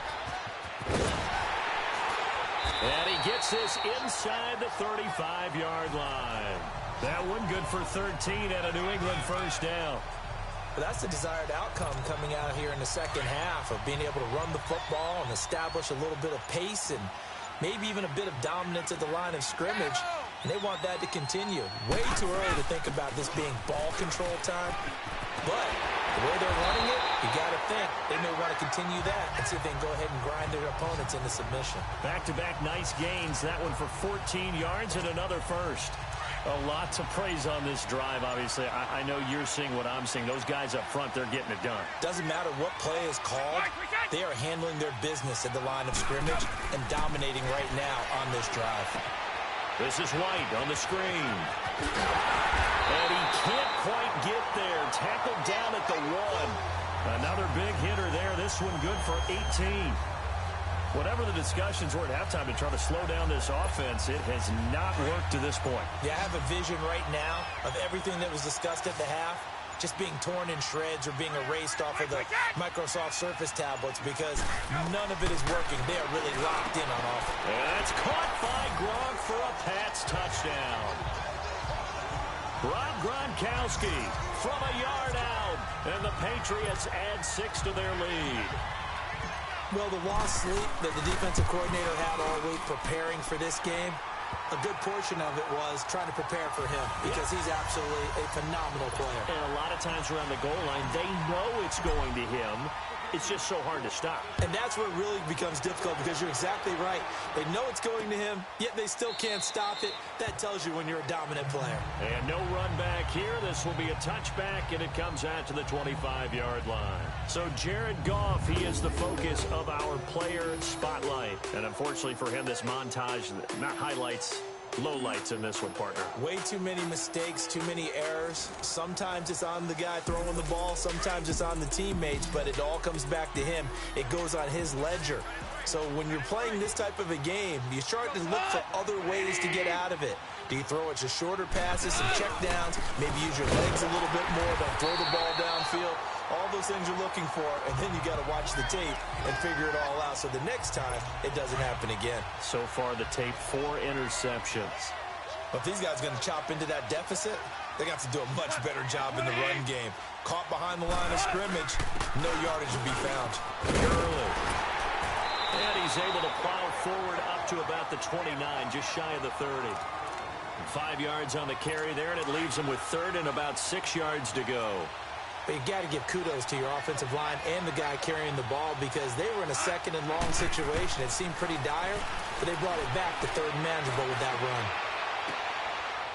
S2: And he gets this inside the 35-yard line. That one good for 13 and a New England first down.
S3: But that's the desired outcome coming out here in the second half of being able to run the football and establish a little bit of pace and maybe even a bit of dominance at the line of scrimmage. And they want that to continue. Way too early to think about this being ball control time. But the way they're running it, you got to think they may want to continue that and see if they can go ahead and grind their opponents into submission.
S2: Back-to-back nice gains. That one for 14 yards and another first. A lot to praise on this drive, obviously. I know you're seeing what I'm seeing. Those guys up front, they're getting it done.
S3: Doesn't matter what play is called. They are handling their business at the line of scrimmage and dominating right now on this drive.
S2: This is White on the screen. And he can't quite get there. Tackled down at the 1. Another big hitter there. This one good for 18. Whatever the discussions were at halftime to try to slow down this offense, it has not worked to this point.
S3: Yeah, I have a vision right now of everything that was discussed at the half just being torn in shreds or being erased off of the Microsoft Surface tablets because none of it is working. They are really locked in on offense.
S2: And that's caught by Gronk for a Pats touchdown. Rob Gronkowski from a yard out, and the Patriots add 6 to their lead.
S3: Well, the lost sleep that the defensive coordinator had all week preparing for this game, a good portion of it was trying to prepare for him because he's absolutely a phenomenal player.
S2: And a lot of times around the goal line, they know it's going to him. It's just so hard to stop.
S3: And that's where it really becomes difficult because you're exactly right. They know it's going to him, yet they still can't stop it. That tells you when you're a dominant player.
S2: And no run back here. This will be a touchback, and it comes out to the 25-yard line. So Jared Goff, he is the focus of our player spotlight. And unfortunately for him, this montage, not highlights, lowlights in this one, partner.
S3: Way too many mistakes, too many errors. Sometimes it's on the guy throwing the ball. Sometimes it's on the teammates, but it all comes back to him. It goes on his ledger. So when you're playing this type of a game, you start to look for other ways to get out of it. Do you throw it to shorter passes, some check downs, maybe use your legs a little bit more, don't throw the ball downfield? All those things you're looking for, and then you got to watch the tape and figure it all out so the next time it doesn't happen again.
S2: So far, the tape, 4 interceptions.
S3: But if these guys are going to chop into that deficit, they got to do a much better job in the run game. Caught behind the line of scrimmage, no yardage to be found.
S2: Early. And he's able to plow forward up to about the 29, just shy of the 30. 5 yards on the carry there, and it leaves him with 3rd and about 6 yards to go.
S3: But you got to give kudos to your offensive line and the guy carrying the ball because they were in a 2nd and long situation. It seemed pretty dire, but they brought it back to 3rd and manageable with that run.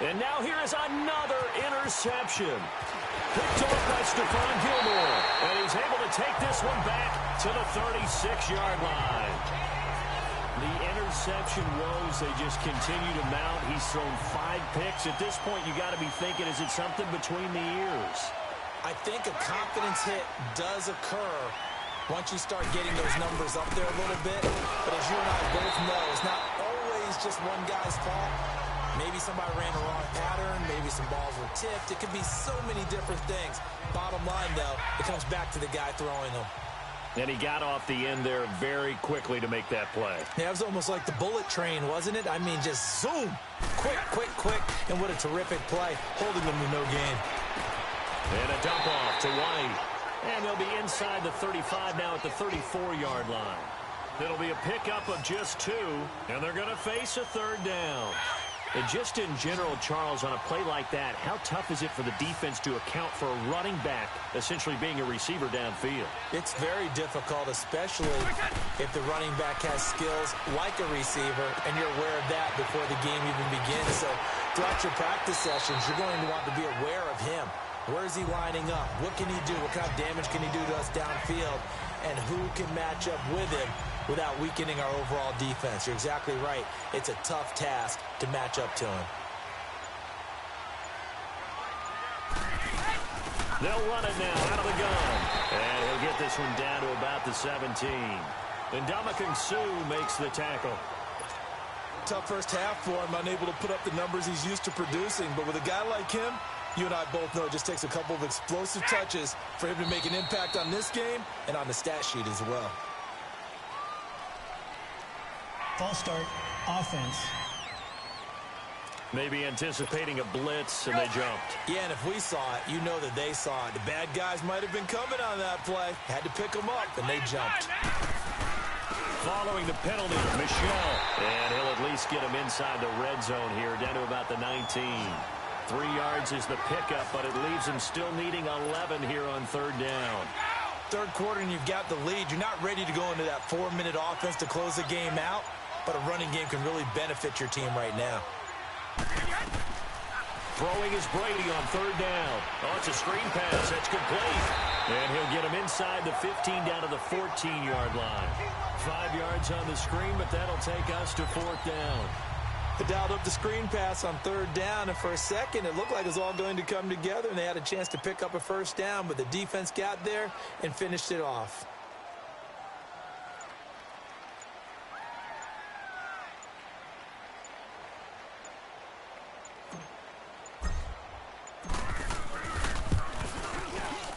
S2: And now here is another interception. Picked off by Stephon Gilmore. And he's able to take this one back to the 36-yard line. The interception woes, they just continue to mount. He's thrown 5 picks. At this point, you got to be thinking, is it something between the ears?
S3: I think a confidence hit does occur once you start getting those numbers up there a little bit. But as you and I both know, it's not always just one guy's fault. Maybe somebody ran the wrong pattern. Maybe some balls were tipped. It could be so many different things. Bottom line, though, it comes back to the guy throwing them.
S2: And he got off the end there very quickly to make that play.
S3: Yeah, it was almost like the bullet train, wasn't it? I mean, just zoom. Quick, quick, quick. And what a terrific play, holding them to no gain.
S2: And a dump off to White. And they'll be inside the 35 now at the 34-yard line. It'll be a pickup of just 2, and they're going to face a 3rd down. And just in general, Charles, on a play like that, how tough is it for the defense to account for a running back essentially being a receiver downfield?
S3: It's very difficult, especially if the running back has skills like a receiver, and you're aware of that before the game even begins. So throughout your practice sessions, you're going to want to be aware of him. Where is he lining up? What can he do? What kind of damage can he do to us downfield? And who can match up with him without weakening our overall defense? You're exactly right. It's a tough task to match up to him.
S2: They'll run it now out of the gun. And he'll get this one down to about the 17. And Ndamukong Suh makes the tackle.
S3: Tough first half for him, unable to put up the numbers he's used to producing. But with a guy like him, you and I both know it just takes a couple of explosive touches for him to make an impact on this game and on the stat sheet as well.
S5: False start, offense.
S2: Maybe anticipating a blitz, and they jumped.
S3: Yeah, and if we saw it, you know that they saw it. The bad guys might have been coming on that play. Had to pick them up, and they jumped.
S2: Following the penalty, Michel. And he'll at least get him inside the red zone here, down to about the 19. 3 yards is the pickup, but it leaves him still needing 11 here on third down.
S3: Third quarter, and you've got the lead. You're not ready to go into that 4-minute offense to close the game out, but a running game can really benefit your team right now.
S2: Throwing is Brady on third down. Oh, it's a screen pass. That's complete. And he'll get him inside the 15 down to the 14-yard line. 5 yards on the screen, but that'll take us to fourth down.
S3: They dialed up the screen pass on third down, and for a second, it looked like it was all going to come together, and they had a chance to pick up a first down, but the defense got there and finished it off.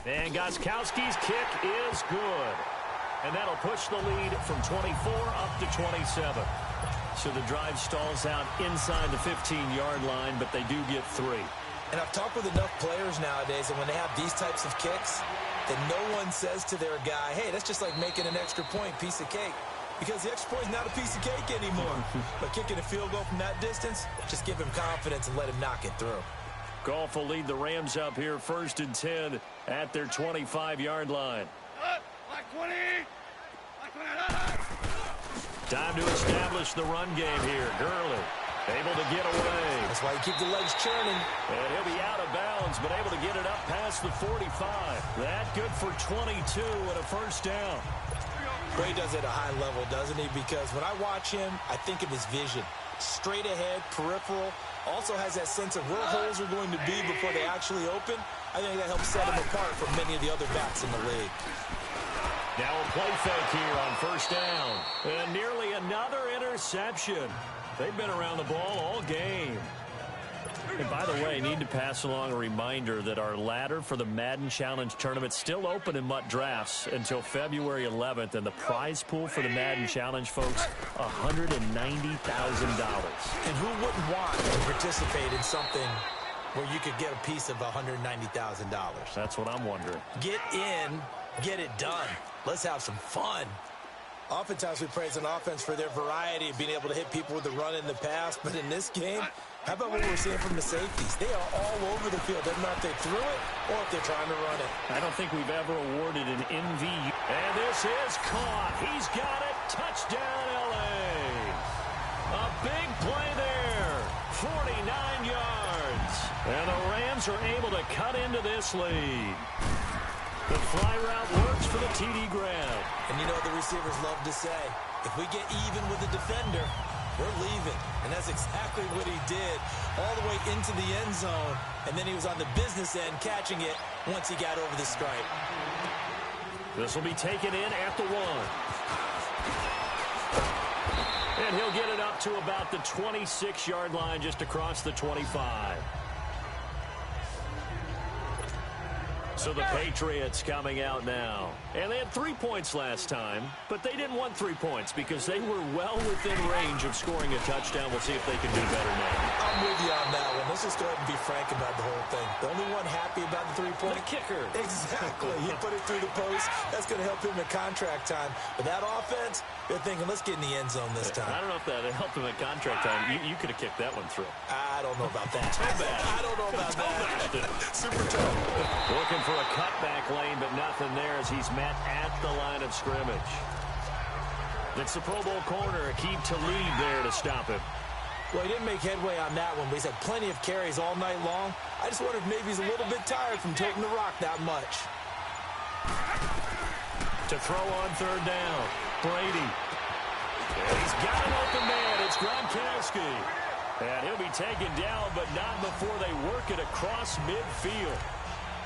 S2: And Gostkowski's kick is good. And that'll push the lead from 24 up to 27. So the drive stalls out inside the 15-yard line, but they do get 3.
S3: And I've talked with enough players nowadays that when they have these types of kicks, that no one says to their guy, hey, that's just like making an extra point, piece of cake. Because the extra point is not a piece of cake anymore. But kicking a field goal from that distance, just give him confidence and let him knock it through.
S2: Goff will lead the Rams up here first and 10 at their 25-yard line. Time to establish the run game here. Gurley able to get away.
S3: That's why you keep the legs churning.
S2: And he'll be out of bounds, but able to get it up past the 45. That good for 22 and a first down.
S3: Bray does it at a high level, doesn't he? Because when I watch him, I think of his vision. Straight ahead, peripheral. Also has that sense of where holes are going to be before they actually open. I think that helps set him apart from many of the other backs in the league.
S2: Now a play fake here on first down. And nearly another interception. They've been around the ball all game. And by the way, need to pass along a reminder that our ladder for the Madden Challenge tournament is still open in Mutt Drafts until February 11th. And the prize pool for the Madden Challenge, folks, $190,000.
S3: And who wouldn't want to participate in something where you could get a piece of $190,000?
S2: That's what I'm wondering.
S3: Get in, get it done. Let's have some fun. Oftentimes we praise an offense for their variety of being able to hit people with the run in the pass. But in this game, how about what we're seeing from the safeties? They are all over the field. Doesn't matter if they threw it or if they're trying to run it.
S2: I don't think we've ever awarded an MVU. And this is caught. He's got it. Touchdown, L.A. A big play there. 49 yards. And the Rams are able to cut into this lead. The fly route works for the TD grab.
S3: And you know what the receivers love to say? If we get even with the defender, we're leaving. And that's exactly what he did. All the way into the end zone. And then he was on the business end catching it once he got over the stripe.
S2: This will be taken in at the 1. And he'll get it up to about the 26-yard line just across the 25. So the Patriots coming out now. And they had 3 points last time, but they didn't want 3 points because they were well within range of scoring a touchdown. We'll see if they can do better now.
S3: I'm with you on that one. Let's just go ahead and be frank about the whole thing. The only one happy about the 3-point?
S2: The kicker.
S3: Exactly. He put it through the post. That's going to help him in contract time. But that offense, they're thinking, let's get in the end zone this time.
S2: I don't know if that helped him in contract time. You could have kicked that one through.
S3: I don't know about that. I don't know about that. Super tough.
S2: Looking for a cutback lane, but nothing there as he's met at the line of scrimmage. It's the Pro Bowl corner, Aqib Talib there to stop him.
S3: Well, he didn't make headway on that one, but he's had plenty of carries all night long. I just wonder if maybe he's a little bit tired from toting the rock that much.
S2: To throw on third down, Brady. And he's got an open man. It's Gronkowski. And he'll be taken down, but not before they work it across midfield.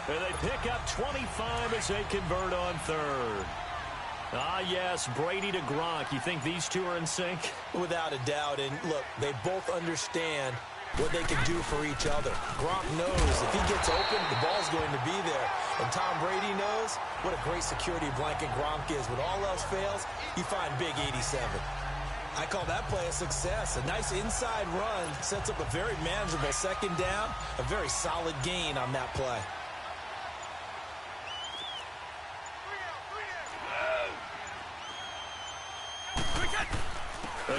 S2: And they pick up 25 as they convert on third. Ah, yes, Brady to Gronk. You think these two are in sync?
S3: Without a doubt. And, look, they both understand what they can do for each other. Gronk knows if he gets open, the ball's going to be there. And Tom Brady knows what a great security blanket Gronk is. When all else fails, you find big 87. I call that play a success. A nice inside run sets up a very manageable second down, a very solid gain on that play.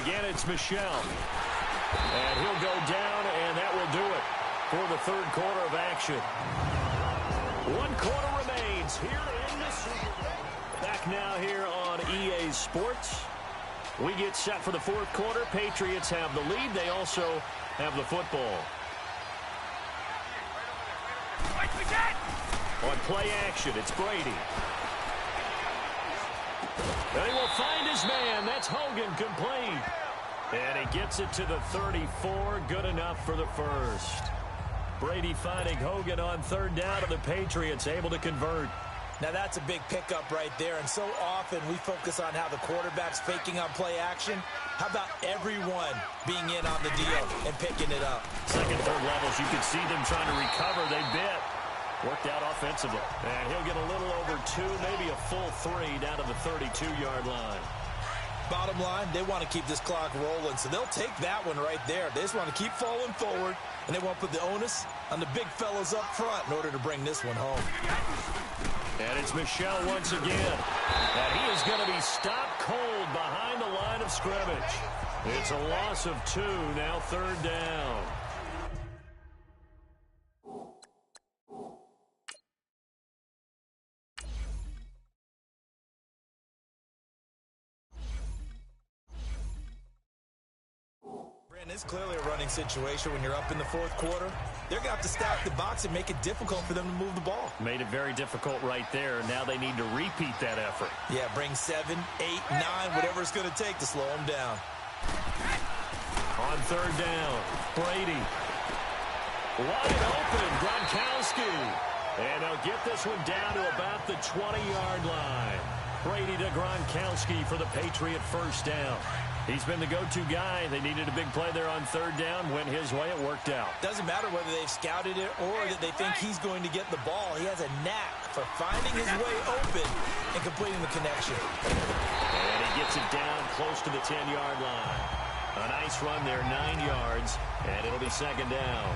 S2: Again, it's Michel. And he'll go down, and that will do it for the third quarter of action. 1 quarter remains here in the Super Bowl. Back now here on EA Sports. We get set for the fourth quarter. Patriots have the lead. They also have the football. On play action, it's Brady. And he will find his man. That's Hogan, complete. And he gets it to the 34. Good enough for the first. Brady finding Hogan on third down, and the Patriots able to convert.
S3: Now that's a big pickup right there, and so often we focus on how the quarterback's faking on play action. How about everyone being in on the deal and picking it up?
S2: Second, third levels, you can see them trying to recover. They bit. Worked out offensively. And he'll get a little over 2, maybe a full 3 down to the 32-yard line.
S3: Bottom line, they want to keep this clock rolling, so they'll take that one right there. They just want to keep falling forward, and they want to put the onus on the big fellas up front in order to bring this one home.
S2: And it's Michel once again. And he is going to be stopped cold behind the line of scrimmage. It's a loss of 2, now third down.
S3: It's clearly a running situation when you're up in the fourth quarter. They're going to have to stack the box and make it difficult for them to move the ball.
S2: Made it very difficult right there. Now they need to repeat that effort.
S3: Yeah, bring 7, 8, 9, whatever it's going to take to slow them down.
S2: On third down, Brady. Wide open, Gronkowski. And they'll get this one down to about the 20-yard line. Brady to Gronkowski for the Patriot first down. He's been the go-to guy. They needed a big play there on third down. Went his way. It worked out.
S3: Doesn't matter whether they've scouted it or that they think he's going to get the ball. He has a knack for finding his way open and completing the connection.
S2: And he gets it down close to the 10-yard line. A nice run there, 9 yards, and it'll be second down.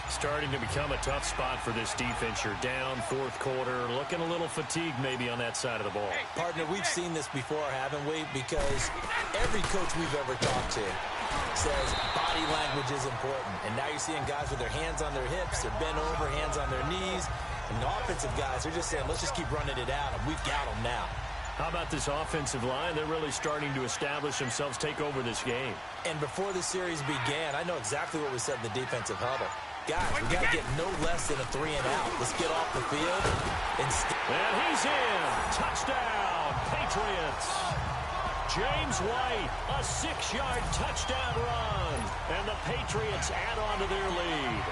S2: Starting to become a tough spot for this defense. You're down fourth quarter, looking a little fatigued maybe on that side of the ball.
S3: Partner, we've seen this before, haven't we? Because every coach we've ever talked to says body language is important. And now you're seeing guys with their hands on their hips, they're bent over, hands on their knees. And the offensive guys are just saying, let's just keep running it at them. We've got them now.
S2: How about this offensive line? They're really starting to establish themselves, take over this game.
S3: And before the series began, I know exactly what we said in the defensive huddle. Guys, we got to get no less than a 3 and out. Let's get off the field. And
S2: he's in. Touchdown, Patriots. James White, a 6-yard touchdown run. And the Patriots add on to their lead.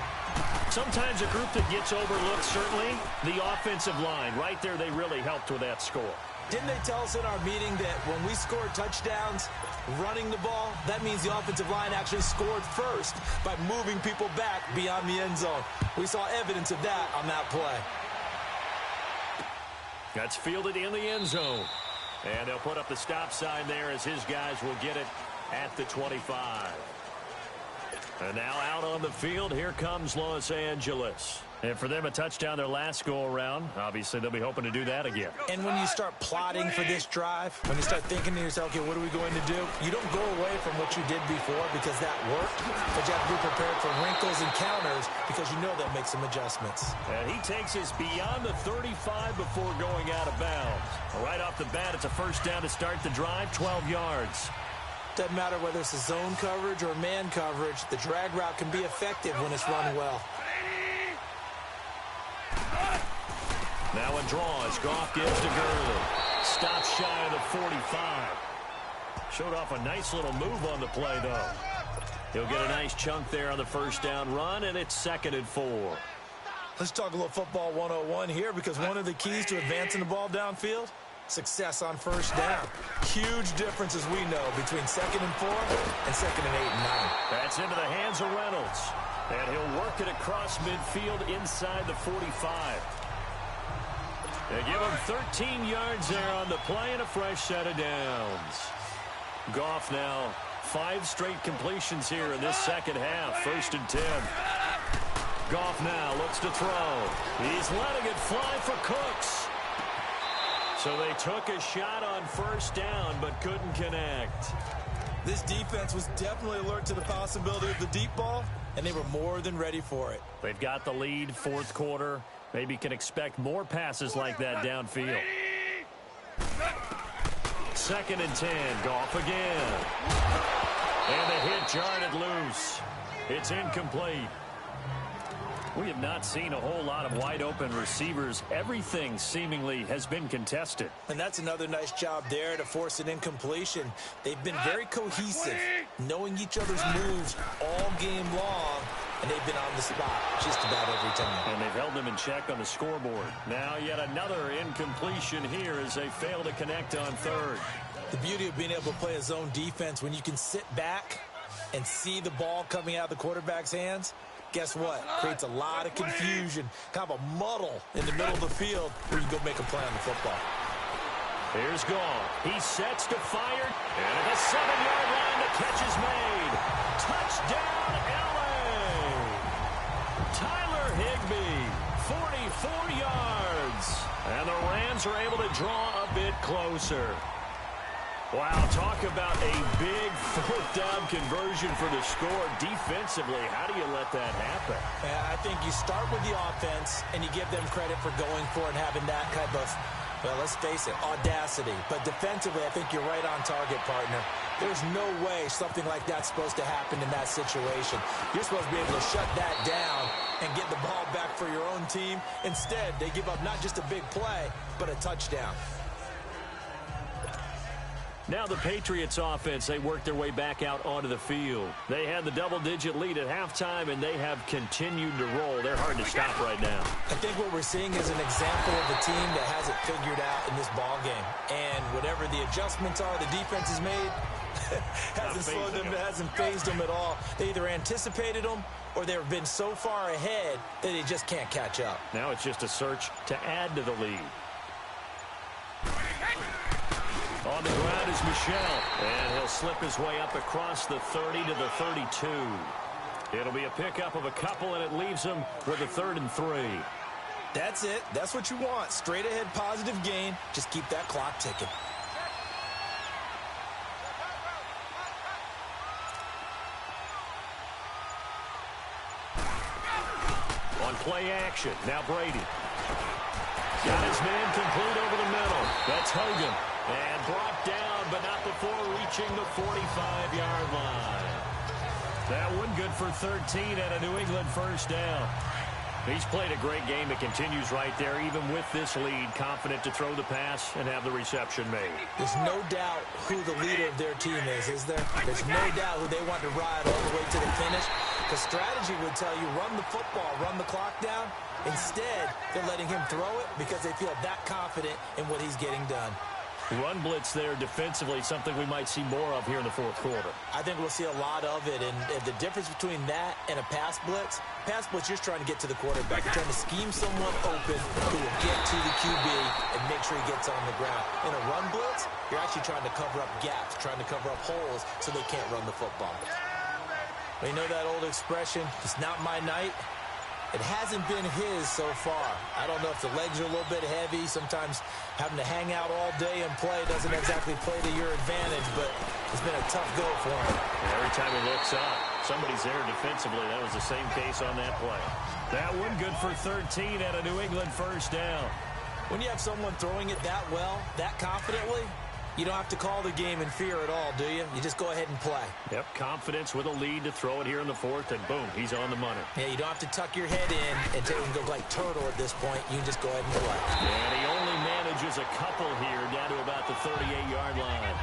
S2: Sometimes a group that gets overlooked, certainly, the offensive line. Right there, they really helped with that score.
S3: Didn't they tell us in our meeting that when we scored touchdowns running the ball, that means the offensive line actually scored first by moving people back beyond the end zone? We saw evidence of that on that play.
S2: That's fielded in the end zone. And they'll put up the stop sign there as his guys will get it at the 25. And now out on the field, here comes Los Angeles. And for them, a touchdown their last go-around. Obviously, they'll be hoping to do that again.
S3: And when you start plotting for this drive, when you start thinking to yourself, okay, what are we going to do? You don't go away from what you did before because that worked, but you have to be prepared for wrinkles and counters because you know they'll make some adjustments.
S2: And he takes us beyond the 35 before going out of bounds. Right off the bat, it's a first down to start the drive, 12 yards.
S3: Doesn't matter whether it's a zone coverage or man coverage, the drag route can be effective when it's run well.
S2: Now a draw as Goff gives to Gurley. Stops shy of the 45. Showed off a nice little move on the play, though. He'll get a nice chunk there on the first down run, and it's 2nd and 4.
S3: Let's talk a little football 101 here because one of the keys to advancing the ball downfield, success on first down. Huge difference, as we know, between 2nd and 4 and 2nd and 8 and 9.
S2: That's into the hands of Reynolds. And he'll work it across midfield inside the 45. They give him 13 yards there on the play and a fresh set of downs. Goff now 5 straight completions here in this second half. 1st and 10. Goff now looks to throw. He's letting it fly for Cooks. So they took a shot on 1st down but couldn't connect.
S3: This defense was definitely alert to the possibility of the deep ball, and they were more than ready for it.
S2: They've got the lead, 4th quarter. Maybe can expect more passes like that downfield. 2nd and 10. Goff again. And the hit jarred it loose. It's incomplete. We have not seen a whole lot of wide-open receivers. Everything seemingly has been contested.
S3: And that's another nice job there to force an incompletion. They've been very cohesive, knowing each other's moves all game long, and they've been on the spot just about every time.
S2: And they've held them in check on the scoreboard. Now yet another incompletion here as they fail to connect on 3rd.
S3: The beauty of being able to play a zone defense when you can sit back and see the ball coming out of the quarterback's hands, guess what? Creates a lot of confusion, kind of a muddle in the middle of the field where you go make a play on the football.
S2: Here's Goff. He sets to fire. And at the 7-yard line, the catch is made. Touchdown, L.A. Tyler Higbee, 44 yards. And the Rams are able to draw a bit closer. Wow, talk about a big 4th down conversion for the score. Defensively, how do you let that happen?
S3: I think you start with the offense, and you give them credit for going for it and having that kind of, well, let's face it, audacity. But defensively, I think you're right on target, partner. There's no way something like that's supposed to happen in that situation. You're supposed to be able to shut that down and get the ball back for your own team. Instead, they give up not just a big play, but a touchdown.
S2: Now the Patriots offense, they work their way back out onto the field. They had the double-digit lead at halftime, and they have continued to roll. They're hard to stop right now.
S3: I think what we're seeing is an example of a team that has it figured out in this ball game. And whatever the adjustments are the defense has made, hasn't slowed them, hasn't fazed them at all. They either anticipated them or they've been so far ahead that they just can't catch up.
S2: Now it's just a search to add to the lead. On the ground is Michel, and he'll slip his way up across the 30 to the 32. It'll be a pickup of a couple, and it leaves him with a 3rd and 3.
S3: That's it. That's what you want. Straight ahead positive gain. Just keep that clock ticking.
S2: On play action, now Brady. Got his man complete over the middle. That's Hogan. And brought down, but not before reaching the 45-yard line. That one good for 13 at a New England 1st down. He's played a great game. It continues right there, even with this lead, confident to throw the pass and have the reception made.
S3: There's no doubt who the leader of their team is there? There's no doubt who they want to ride all the way to the finish. Because strategy would tell you, run the football, run the clock down. Instead, they're letting him throw it because they feel that confident in what he's getting done.
S2: Run blitz there defensively, something we might see more of here in the 4th quarter.
S3: I think we'll see a lot of it, and the difference between that and a pass blitz, you're just trying to get to the quarterback. You're trying to scheme someone open who will get to the QB and make sure he gets on the ground. In a run blitz, you're actually trying to cover up gaps, trying to cover up holes so they can't run the football. Well, you know that old expression, it's not my night? It hasn't been his so far. I don't know if the legs are a little bit heavy. Sometimes having to hang out all day and play doesn't exactly play to your advantage, but it's been a tough go for him.
S2: Every time he looks up, somebody's there defensively. That was the same case on that play. That one good for 13 at a New England 1st down.
S3: When you have someone throwing it that well, that confidently, you don't have to call the game in fear at all, do you? You just go ahead and play.
S2: Yep, confidence with a lead to throw it here in the 4th, and boom, he's on the money.
S3: Yeah, you don't have to tuck your head in and take and go like turtle at this point. You can just go ahead and play.
S2: And he only manages a couple here down to about the 38-yard line.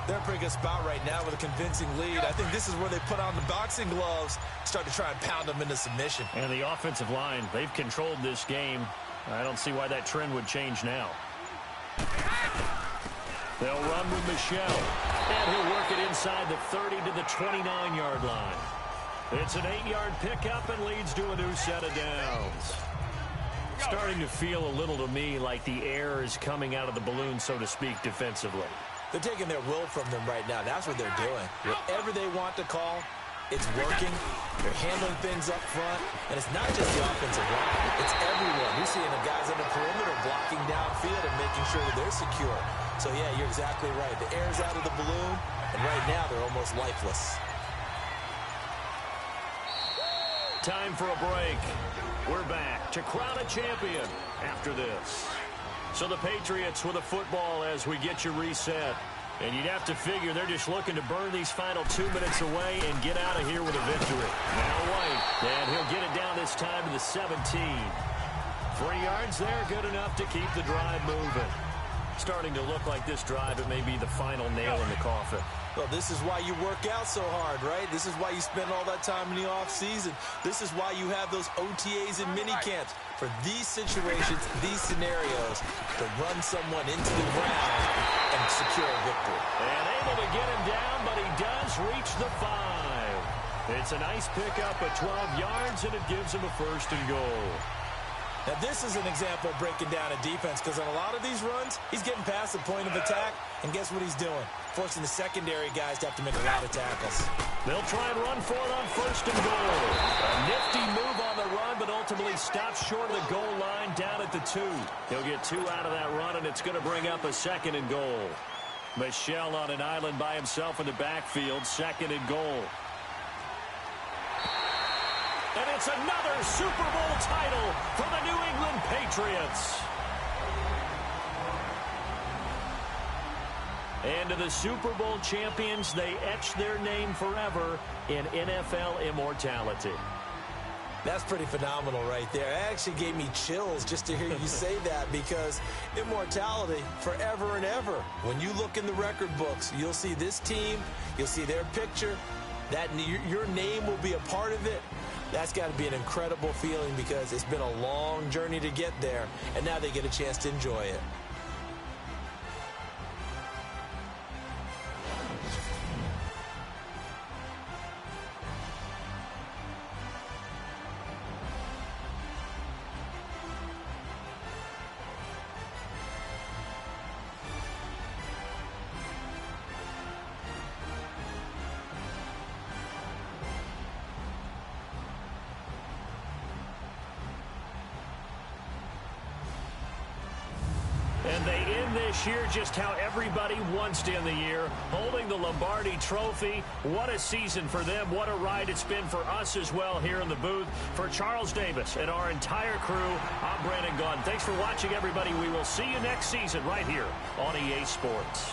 S3: They're in a pretty good spot right now with a convincing lead. I think this is where they put on the boxing gloves, start to try and pound them into submission.
S2: And the offensive line, they've controlled this game. I don't see why that trend would change now. They'll run with Michel, and he'll work it inside the 30 to the 29-yard line. It's an 8-yard pickup and leads to a new set of downs. Starting to feel a little to me like the air is coming out of the balloon, so to speak, defensively.
S3: They're taking their will from them right now. That's what they're doing. Whatever they want to call, it's working. They're handling things up front. And it's not just the offensive line. It's everyone. You're seeing the guys on the perimeter blocking downfield and making sure that they're secure. So, yeah, you're exactly right. The air's out of the balloon, and right now they're almost lifeless.
S2: Time for a break. We're back to crown a champion after this. So the Patriots with a football as we get you reset. And you'd have to figure they're just looking to burn these final 2 minutes away and get out of here with a victory. Now White, and he'll get it down this time to the 17. 3 yards there, good enough to keep the drive moving. Starting to look like this drive, it may be the final nail in the coffin.
S3: Well, this is why you work out so hard, right? This is why you spend all that time in the offseason. This is why you have those OTAs and minicamps. For these situations, these scenarios, to run someone into the ground and secure a victory.
S2: And able to get him down, but he does reach the 5. It's a nice pickup at 12 yards, and it gives him a 1st and goal.
S3: Now, this is an example of breaking down a defense, because on a lot of these runs, he's getting past the point of attack, and guess what he's doing? Forcing the secondary guys to have to make a lot of tackles.
S2: They'll try and run for it on 1st and goal. A nifty move on the run, but ultimately stops short of the goal line down at the 2. He'll get 2 out of that run, and it's going to bring up a 2nd and goal. Michel on an island by himself in the backfield, 2nd and goal. And it's another Super Bowl title for the New England Patriots. And to the Super Bowl champions, they etch their name forever in NFL immortality.
S3: That's pretty phenomenal right there. It actually gave me chills just to hear you say that, because immortality forever and ever. When you look in the record books, you'll see this team, you'll see their picture, that your name will be a part of it. That's got to be an incredible feeling, because it's been a long journey to get there, and now they get a chance to enjoy it.
S2: And they end this year just how everybody wants to end the year, holding the Lombardi Trophy. What a season for them. What a ride it's been for us as well here in the booth. For Charles Davis and our entire crew, I'm Brandon Gaudin. Thanks for watching, everybody. We will see you next season right here on EA Sports.